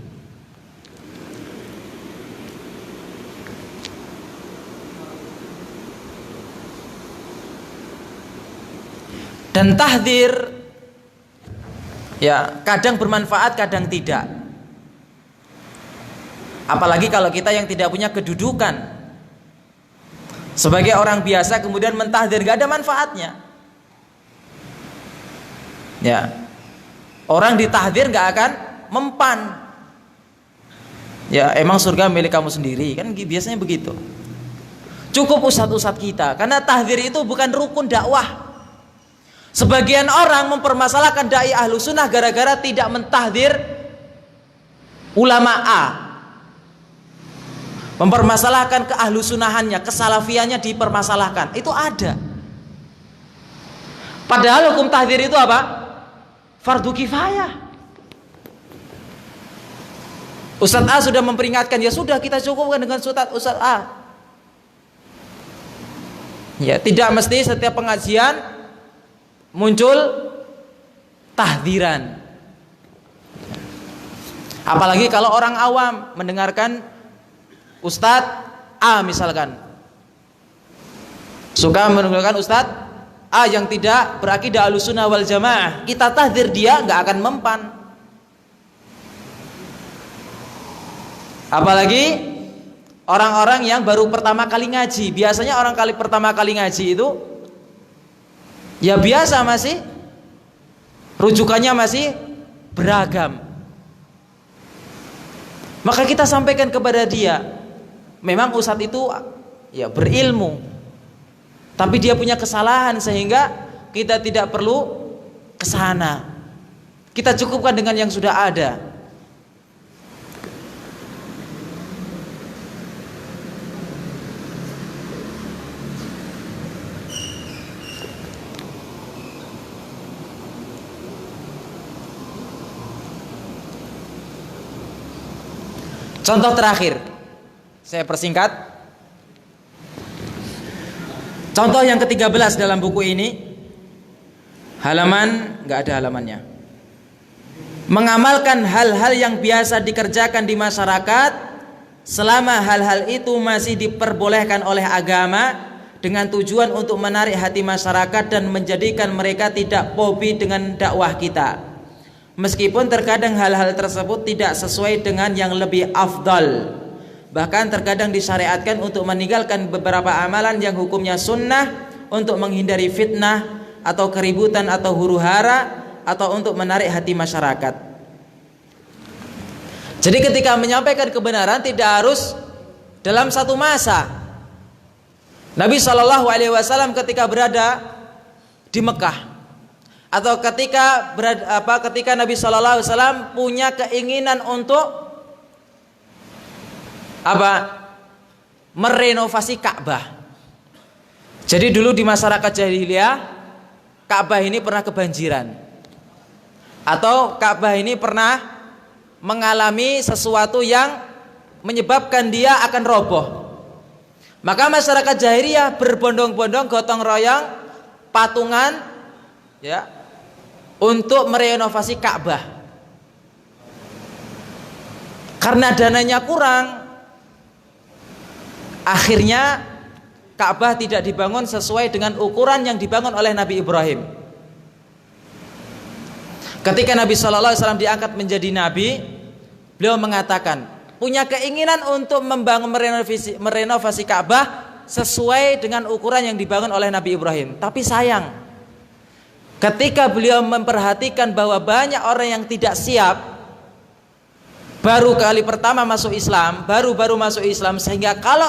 Dan tahdzir ya kadang bermanfaat, kadang tidak. Apalagi kalau kita yang tidak punya kedudukan sebagai orang biasa kemudian mentahdzir, gak ada manfaatnya. Ya, orang ditahdzir gak akan mempan. Ya, emang surga milik kamu sendiri, kan biasanya begitu. Cukup ustadz-ustadz kita, karena tahdzir itu bukan rukun dakwah. Sebagian orang mempermasalahkan dai ahlu sunnah gara-gara tidak mentahdzir ulama A, mempermasalahkan keahlu sunnahannya, kesalafiannya dipermasalahkan. Itu ada. Padahal hukum tahdzir itu apa? Fardu kifayah. Ustadz A sudah memperingatkan, ya sudah kita cukupkan dengan Ustadz A. Ya, tidak mesti setiap pengajian muncul tahdziran. Apalagi kalau orang awam mendengarkan Ustadz A misalkan, suka mendengarkan Ustadz A yang tidak berakidah Ahlussunnah wal Jamaah, kita tahdzir dia nggak akan mempan. Apalagi orang-orang yang baru pertama kali ngaji. Biasanya orang pertama kali ngaji itu ya biasa, masih rujukannya masih beragam. Maka kita sampaikan kepada dia, memang ustadz itu ya berilmu, tapi dia punya kesalahan sehingga kita tidak perlu ke sana. Kita cukupkan dengan yang sudah ada. Contoh terakhir, saya persingkat. Contoh yang ke-13 dalam buku ini, halaman, nggak ada halamannya. Mengamalkan hal-hal yang biasa dikerjakan di masyarakat selama hal-hal itu masih diperbolehkan oleh agama dengan tujuan untuk menarik hati masyarakat dan menjadikan mereka tidak fobi dengan dakwah kita. Meskipun terkadang hal-hal tersebut tidak sesuai dengan yang lebih afdal, bahkan terkadang disyariatkan untuk meninggalkan beberapa amalan yang hukumnya sunnah untuk menghindari fitnah atau keributan atau huru-hara atau untuk menarik hati masyarakat. Jadi ketika menyampaikan kebenaran tidak harus dalam satu masa. Nabi SAW ketika berada di Mekah, atau ketika Nabi SAW punya keinginan untuk merenovasi Ka'bah. Jadi dulu di masyarakat jahiliyah, Ka'bah ini pernah kebanjiran, atau Ka'bah ini pernah mengalami sesuatu yang menyebabkan dia akan roboh. Maka masyarakat jahiliyah berbondong-bondong, gotong royong, patungan, ya, untuk merenovasi Ka'bah. Karena dananya kurang, Akhirnya Ka'bah tidak dibangun sesuai dengan ukuran yang dibangun oleh Nabi Ibrahim. Ketika Nabi SAW diangkat menjadi nabi, beliau mengatakan punya keinginan untuk membangun merenovasi Ka'bah sesuai dengan ukuran yang dibangun oleh Nabi Ibrahim. Tapi sayang, ketika beliau memperhatikan bahwa banyak orang yang tidak siap, baru kali pertama masuk Islam, baru masuk Islam, sehingga kalau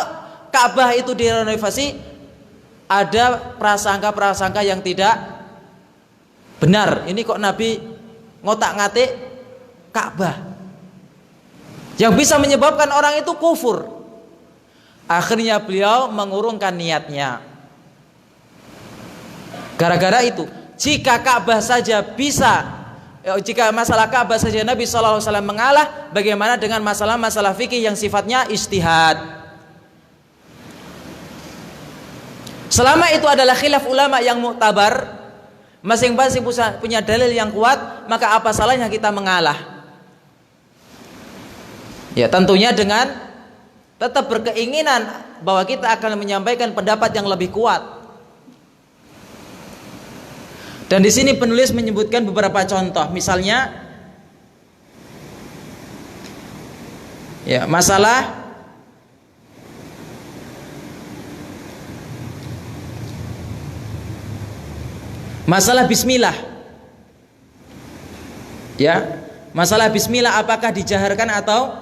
Ka'bah itu direnovasi ada prasangka-prasangka yang tidak benar. Ini kok Nabi ngotak-ngatik Ka'bah, yang bisa menyebabkan orang itu kufur. Akhirnya beliau mengurungkan niatnya. Gara-gara itu, jika Ka'bah saja jika masalah Ka'bah saja Nabi SAW mengalah, bagaimana dengan masalah-masalah fikih yang sifatnya ijtihad? Selama itu adalah khilaf ulama yang muktabar, masing-masing punya dalil yang kuat, maka apa salahnya kita mengalah? Ya, tentunya dengan tetap berkeinginan bahwa kita akan menyampaikan pendapat yang lebih kuat. Dan di sini penulis menyebutkan beberapa contoh, misalnya ya, masalah bismillah. Ya, masalah bismillah apakah dijaharkan atau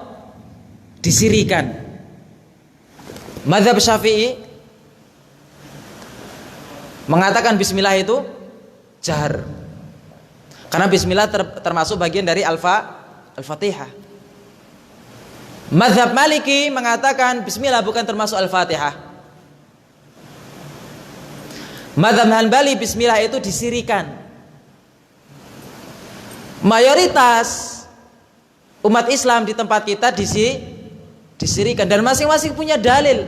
disirikan? Mazhab Syafi'i mengatakan bismillah itu jahar, karena bismillah termasuk bagian dari Al-Fatihah. Mazhab Maliki mengatakan bismillah bukan termasuk Al-Fatihah. Mazhab Hanbali bismillah itu disirikan. Mayoritas umat Islam di tempat kita disirikan, dan masing-masing punya dalil.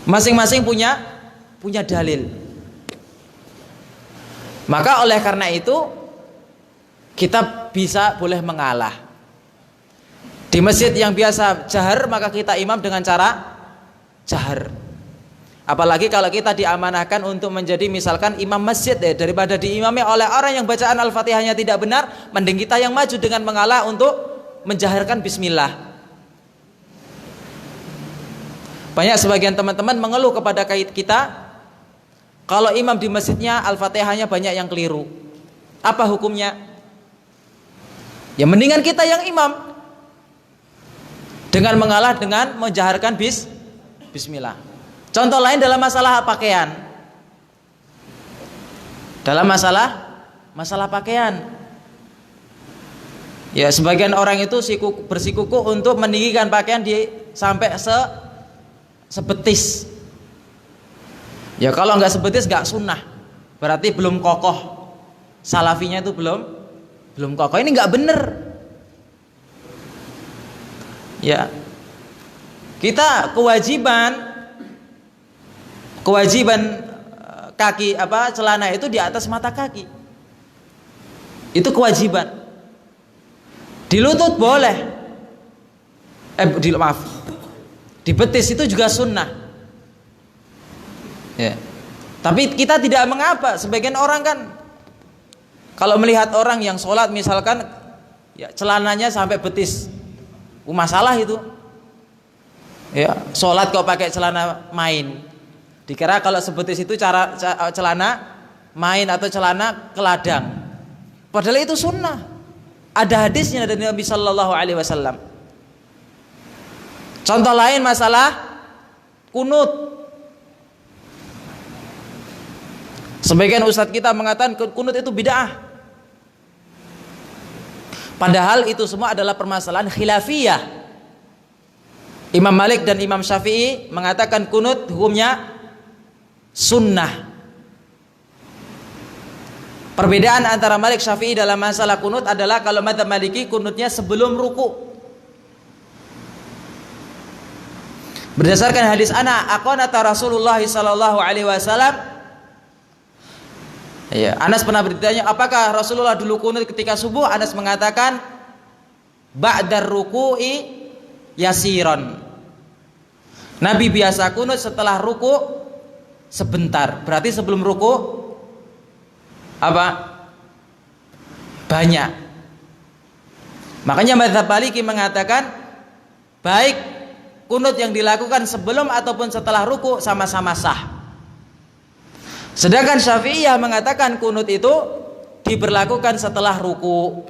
Masing-masing punya dalil. Maka oleh karena itu kita boleh mengalah. Di masjid yang biasa jahar, maka kita imam dengan cara jahar. Apalagi kalau kita diamanahkan untuk menjadi misalkan imam masjid, daripada diimami oleh orang yang bacaan Al-Fatihahnya tidak benar, mending kita yang maju dengan mengalah untuk menjaharkan bismillah. Banyak sebagian teman-teman mengeluh kepada kita, kalau imam di masjidnya Al-Fatihahnya banyak yang keliru. Apa hukumnya? Ya mendingan kita yang imam dengan mengalah dengan menjaharkan bismillah. Contoh lain dalam masalah pakaian. Dalam masalah pakaian. Ya, sebagian orang itu bersikukuh untuk meninggikan pakaian sampai sebetis. Ya kalau nggak sebetis nggak sunnah, berarti belum kokoh. Salafinya itu belum kokoh. Ini nggak bener. Ya, kita kewajiban kaki celana itu di atas mata kaki. Itu kewajiban. Di lutut boleh. Di betis itu juga sunnah. Ya. Tapi kita tidak mengapa. Sebagian orang kan kalau melihat orang yang sholat misalkan ya celananya sampai betis, masalah itu. Ya, sholat kok pakai celana main. Dikira kalau sebetis itu celana main atau celana keladang. Padahal itu sunnah. Ada hadisnya dari Nabi Sallallahu Alaihi Wasallam. Contoh lain masalah kunut. Sebagian ustadz kita mengatakan kunut itu bid'ah. Padahal itu semua adalah permasalahan khilafiyah. Imam Malik dan Imam Syafi'i mengatakan kunut hukumnya sunnah. Perbedaan antara Malik Syafi'i dalam masalah kunut adalah kalau mazhab Maliki kunutnya sebelum ruku. Berdasarkan hadis aqanata Rasulullah sallallahu alaihi wasallam. Ya, Anas pernah bertanya, apakah Rasulullah dulu kunut ketika subuh? Anas mengatakan ba'dar ruku'i yasiron. Nabi biasa kunut setelah ruku sebentar. Berarti sebelum ruku apa? Banyak. Makanya mazhab Maliki mengatakan baik kunut yang dilakukan sebelum ataupun setelah ruku sama-sama sah. Sedangkan Syafi'iyah mengatakan kunut itu diberlakukan setelah ruku.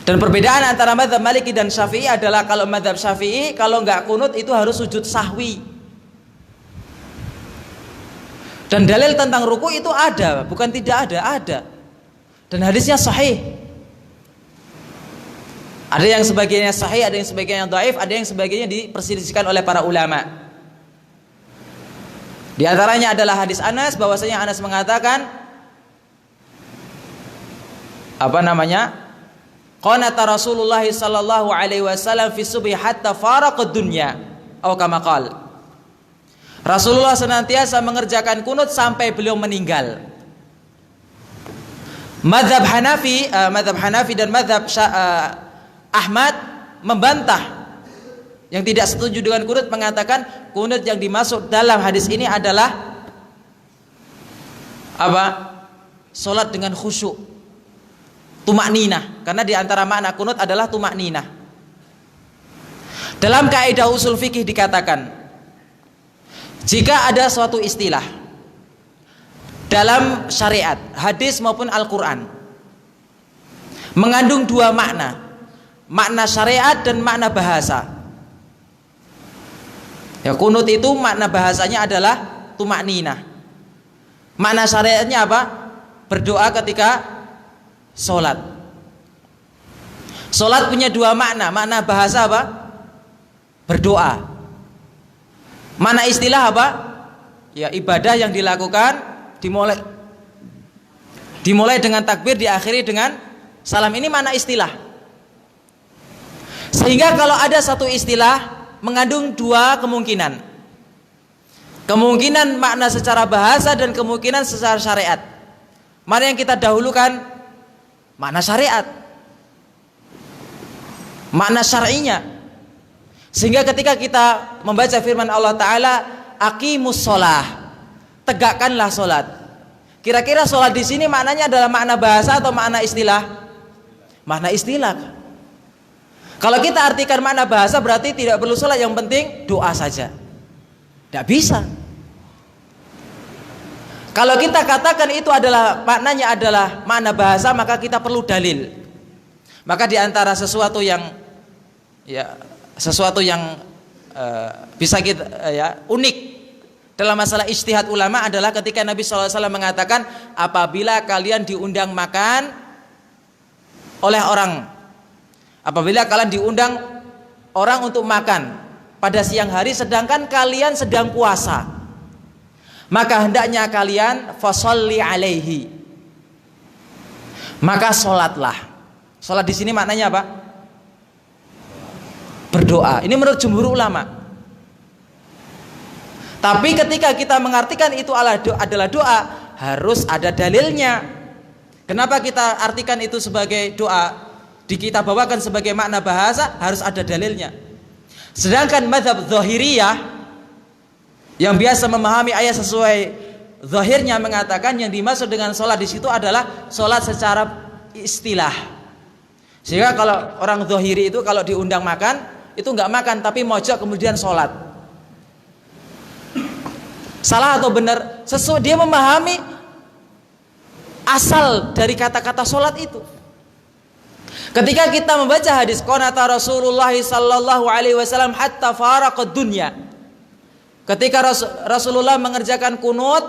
Dan perbedaan antara mazhab Maliki dan Syafi'i adalah kalau mazhab Syafi'i kalau nggak kunut itu harus sujud sahwi. Dan dalil tentang ruku itu ada, bukan tidak ada. Dan hadisnya sahih. Ada yang sebagiannya sahih, ada yang sebagiannya dhaif, ada yang sebagiannya diperselisihkan oleh para ulama. Di antaranya adalah hadis Anas, bahwasanya Anas mengatakan qanata Rasulullah sallallahu alaihi wasallam fi subhi hatta faraqad dunya atau kama qala. Rasulullah senantiasa mengerjakan kunut sampai beliau meninggal. Mazhab Hanafi dan mazhab Ahmad membantah. Yang tidak setuju dengan kunut mengatakan kunut yang dimaksud dalam hadis ini adalah salat dengan khusyuk, tumakninah. Karena di antara makna kunut adalah tumakninah. Dalam kaidah usul fikih dikatakan, jika ada suatu istilah dalam syariat, hadis maupun Al-Quran mengandung dua makna, makna syariat dan makna bahasa. Ya, kunut itu makna bahasanya adalah tumakninah. Makna syariatnya apa? Berdoa ketika sholat. Sholat punya dua makna. Makna bahasa apa? Berdoa. Makna istilah apa? Ya, ibadah yang dilakukan dimulai dengan takbir, diakhiri dengan salam. Ini makna istilah. Sehingga kalau ada satu istilah mengandung dua kemungkinan. Kemungkinan makna secara bahasa dan kemungkinan secara syariat. Mana yang kita dahulukan? Makna syariat, makna syar'inya. Sehingga ketika kita membaca firman Allah Ta'ala, aqimus sholah, tegakkanlah sholat. Kira-kira sholat di sini maknanya adalah makna bahasa atau makna istilah? Makna istilah. Kalau kita artikan makna bahasa berarti tidak perlu sholat, yang penting doa saja. Tidak bisa. Kalau kita katakan itu adalah maknanya adalah makna bahasa, maka kita perlu dalil. Maka di antara sesuatu yang bisa kita unik dalam masalah ijtihad ulama adalah ketika Nabi SAW mengatakan, apabila kalian diundang makan oleh orang, apabila kalian diundang orang untuk makan pada siang hari sedangkan kalian sedang puasa, maka hendaknya kalian fasholli alaihi, maka sholatlah. Sholat di sini maknanya apa? Berdoa. Ini menurut jumhur ulama. Tapi ketika kita mengartikan itu adalah doa, harus ada dalilnya. Kenapa kita artikan itu sebagai doa? Kita bawakan sebagai makna bahasa, harus ada dalilnya. Sedangkan mazhab Zahiriyah yang biasa memahami ayat sesuai zahirnya mengatakan yang dimaksud dengan sholat di situ adalah sholat secara istilah. Sehingga kalau orang Zahiri itu kalau diundang makan itu nggak makan tapi mojok kemudian sholat. Salah atau benar? Sesuai dia memahami asal dari kata-kata sholat itu. Ketika kita membaca hadis qanata Rasulullah sallallahu alaihi wasallam hatta faraqad dunya, ketika Rasulullah mengerjakan kunut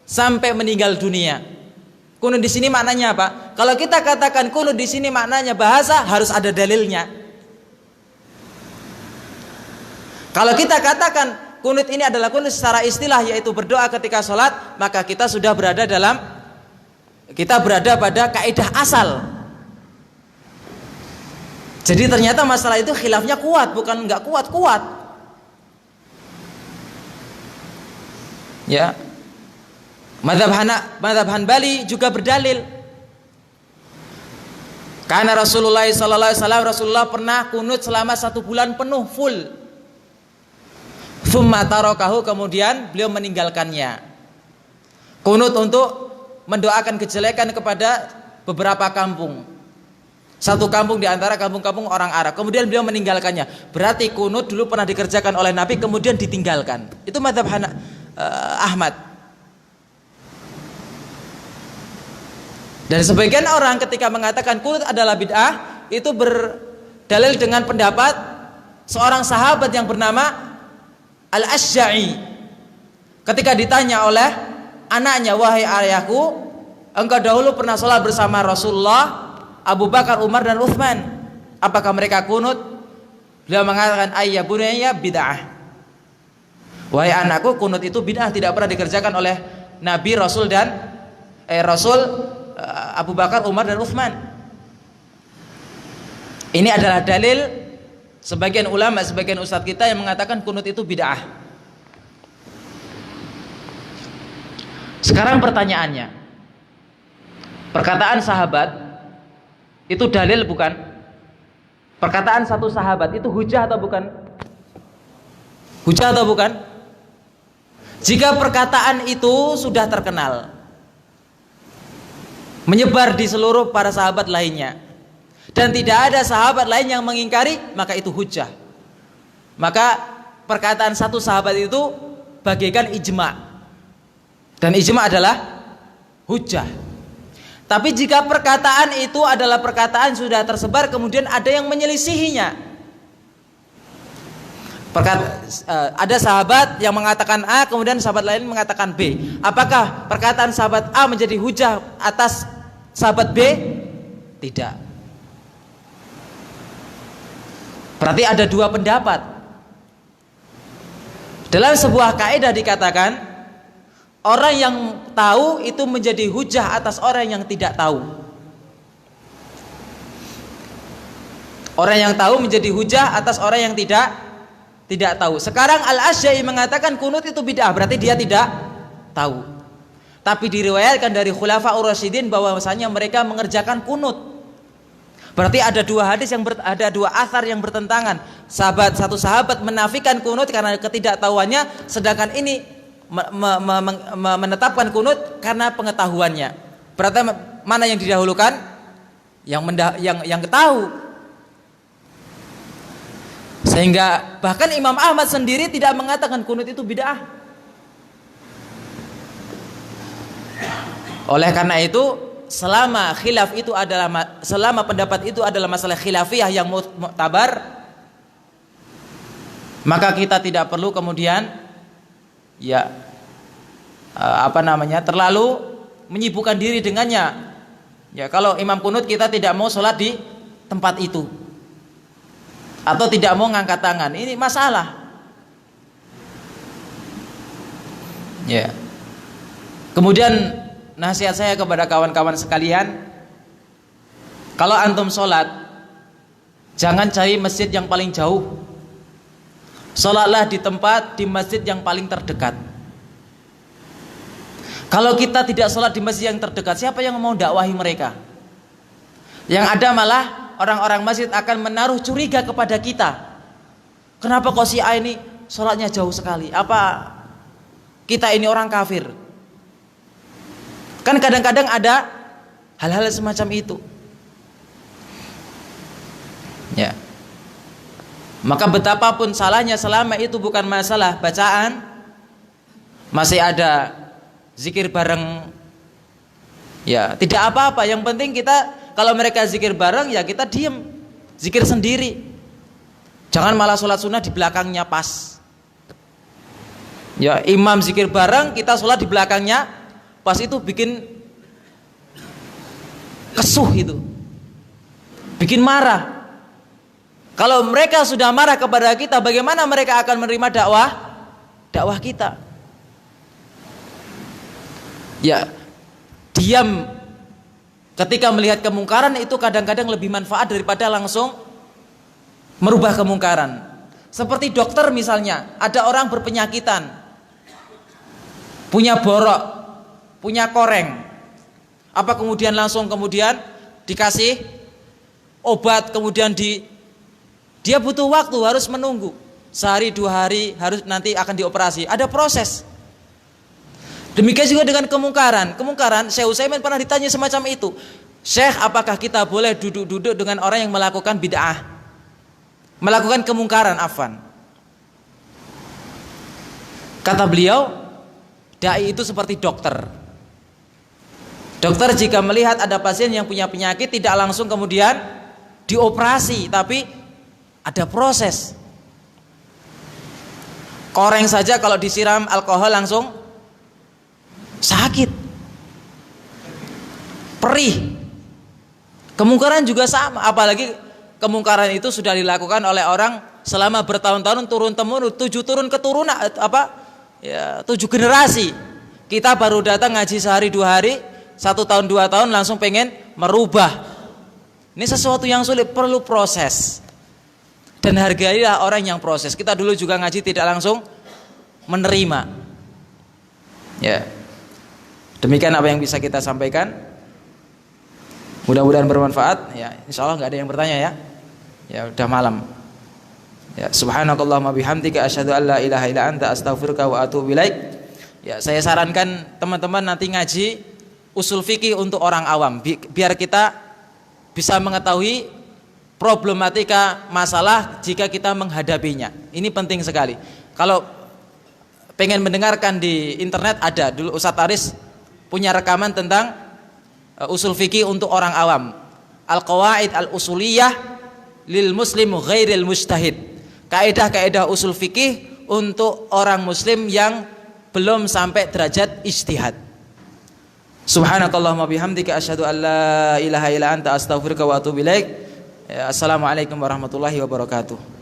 sampai meninggal dunia. Kunut di sini maknanya apa? Kalau kita katakan kunut di sini maknanya bahasa, harus ada dalilnya. Kalau kita katakan kunut ini adalah kunut secara istilah, yaitu berdoa ketika sholat, maka kita sudah berada pada kaidah asal. Jadi ternyata masalah itu khilafnya kuat, bukan nggak kuat. Ya, mazhab Hanbali juga berdalil. Karena Rasulullah sallallahu alaihi wasallam, Rasulullah pernah kunut selama 1 bulan penuh full. Tsumma tarakahu, kemudian beliau meninggalkannya. Kunut untuk mendoakan kejelekan kepada beberapa kampung. Satu kampung di antara kampung-kampung orang Arab. Kemudian beliau meninggalkannya. Berarti kunut dulu pernah dikerjakan oleh Nabi kemudian ditinggalkan. Itu mazhab Ahmad. Dan sebagian orang ketika mengatakan kunut adalah bid'ah, itu berdalil dengan pendapat seorang sahabat yang bernama Al-Asja'i. Ketika ditanya oleh anaknya, "Wahai ayahku, engkau dahulu pernah sholat bersama Rasulullah, Abu Bakar, Umar dan Utsman. Apakah mereka kunut?" Beliau mengatakan, "Ayya bunayya bid'ah." Wahai anakku, kunut itu bid'ah, tidak pernah dikerjakan oleh Nabi, Rasul dan Abu Bakar, Umar dan Utsman. Ini adalah dalil sebagian ulama, sebagian ustadz kita yang mengatakan kunut itu bid'ah. Sekarang pertanyaannya, perkataan sahabat itu dalil bukan? Perkataan satu sahabat itu hujah atau bukan? Hujah atau bukan? Jika perkataan itu sudah terkenal, menyebar di seluruh para sahabat lainnya, dan tidak ada sahabat lain yang mengingkari, maka itu hujah. Maka perkataan satu sahabat itu bagaikan ijma, dan ijma adalah hujah. Tapi jika perkataan itu adalah perkataan sudah tersebar, kemudian ada yang menyelisihinya, ada sahabat yang mengatakan A, kemudian sahabat lain mengatakan B. Apakah perkataan sahabat A menjadi hujah atas sahabat B? Tidak. Berarti ada dua pendapat. Dalam sebuah kaidah dikatakan, orang yang tahu itu menjadi hujah atas orang yang tidak tahu. Orang yang tahu menjadi hujah atas orang yang tidak tahu. Sekarang Al-Asja'i mengatakan kunut itu bid'ah, berarti dia tidak tahu. Tapi diriwayatkan dari Khulafaur Rasyidin bahwasanya mereka mengerjakan kunut. Berarti ada dua hadis ada dua athar yang bertentangan. Satu sahabat menafikan kunut karena ketidaktahuannya, sedangkan ini menetapkan kunut karena pengetahuannya. Berarti mana yang didahulukan? Yang tahu. Sehingga bahkan Imam Ahmad sendiri tidak mengatakan kunut itu bid'ah. Oleh karena itu, selama pendapat itu adalah masalah khilafiyah yang mu'tabar, maka kita tidak perlu kemudian terlalu menyibukkan diri dengannya. Ya, kalau imam kunut kita tidak mau sholat di tempat itu, atau tidak mau ngangkat tangan, ini masalah. Ya. Kemudian nasihat saya kepada kawan-kawan sekalian, kalau antum sholat, jangan cari masjid yang paling jauh. Sholatlah di masjid yang paling terdekat. Kalau kita tidak sholat di masjid yang terdekat, siapa yang mau dakwahi mereka? Yang ada malah orang-orang masjid akan menaruh curiga kepada kita. Kenapa kok si A ini sholatnya jauh sekali? Apa kita ini orang kafir? Kan kadang-kadang ada hal-hal semacam itu. Ya. Maka betapapun salahnya, selama itu bukan masalah bacaan, masih ada zikir bareng, ya tidak apa-apa. Yang penting kita, kalau mereka zikir bareng, ya kita diem, zikir sendiri. Jangan malah sholat sunnah di belakangnya pas. Ya, imam zikir bareng, kita sholat di belakangnya pas, itu bikin kesuh, itu bikin marah. Kalau mereka sudah marah kepada kita, bagaimana mereka akan menerima dakwah kita? Ya, diam ketika melihat kemungkaran itu kadang-kadang lebih manfaat daripada langsung merubah kemungkaran. Seperti dokter misalnya, ada orang berpenyakitan, punya borok, punya koreng, apa kemudian langsung dikasih obat, kemudian dia butuh waktu, harus menunggu sehari 2 hari, harus nanti akan dioperasi, ada proses. Demikian juga dengan kemungkaran. Syekh Utsaimin pernah ditanya semacam itu, Syekh, apakah kita boleh duduk-duduk dengan orang yang melakukan bid'ah, melakukan kemungkaran, afwan. Kata beliau, dai itu seperti dokter. Dokter jika melihat ada pasien yang punya penyakit, tidak langsung kemudian dioperasi, tapi ada proses. Koreng saja kalau disiram alkohol langsung sakit, perih. Kemungkaran juga sama, apalagi kemungkaran itu sudah dilakukan oleh orang selama bertahun-tahun, turun-temurun, 7 keturunan, 7 generasi. Kita baru datang ngaji sehari 2 hari, 1 tahun 2 tahun langsung pengen merubah. Ini sesuatu yang sulit, perlu proses. Dan hargailah orang yang proses. Kita dulu juga ngaji tidak langsung menerima. Ya. Demikian apa yang bisa kita sampaikan. Mudah-mudahan bermanfaat. Ya, insyaallah nggak ada yang bertanya ya. Ya, udah malam. Ya, subhanakallahumma bihamdika asyhadu an la ilaha illa anta astaghfiruka wa atubu ilaik. Ya, saya sarankan teman-teman nanti ngaji usul fikih untuk orang awam, biar kita bisa mengetahui problematika masalah jika kita menghadapinya. Ini penting sekali. Kalau pengen mendengarkan di internet ada, dulu Ustadz Aris punya rekaman tentang usul fikih untuk orang awam, al-qawaid al-usuliyah lil muslim ghairil mujtahid, kaidah-kaidah usul fikih untuk orang muslim yang belum sampai derajat ijtihad. Subhanakallahumma bihamdika asyhadu an la ilaha illa anta astaghfiruka wa atubu ilaik. Assalamualaikum warahmatullahi wabarakatuh.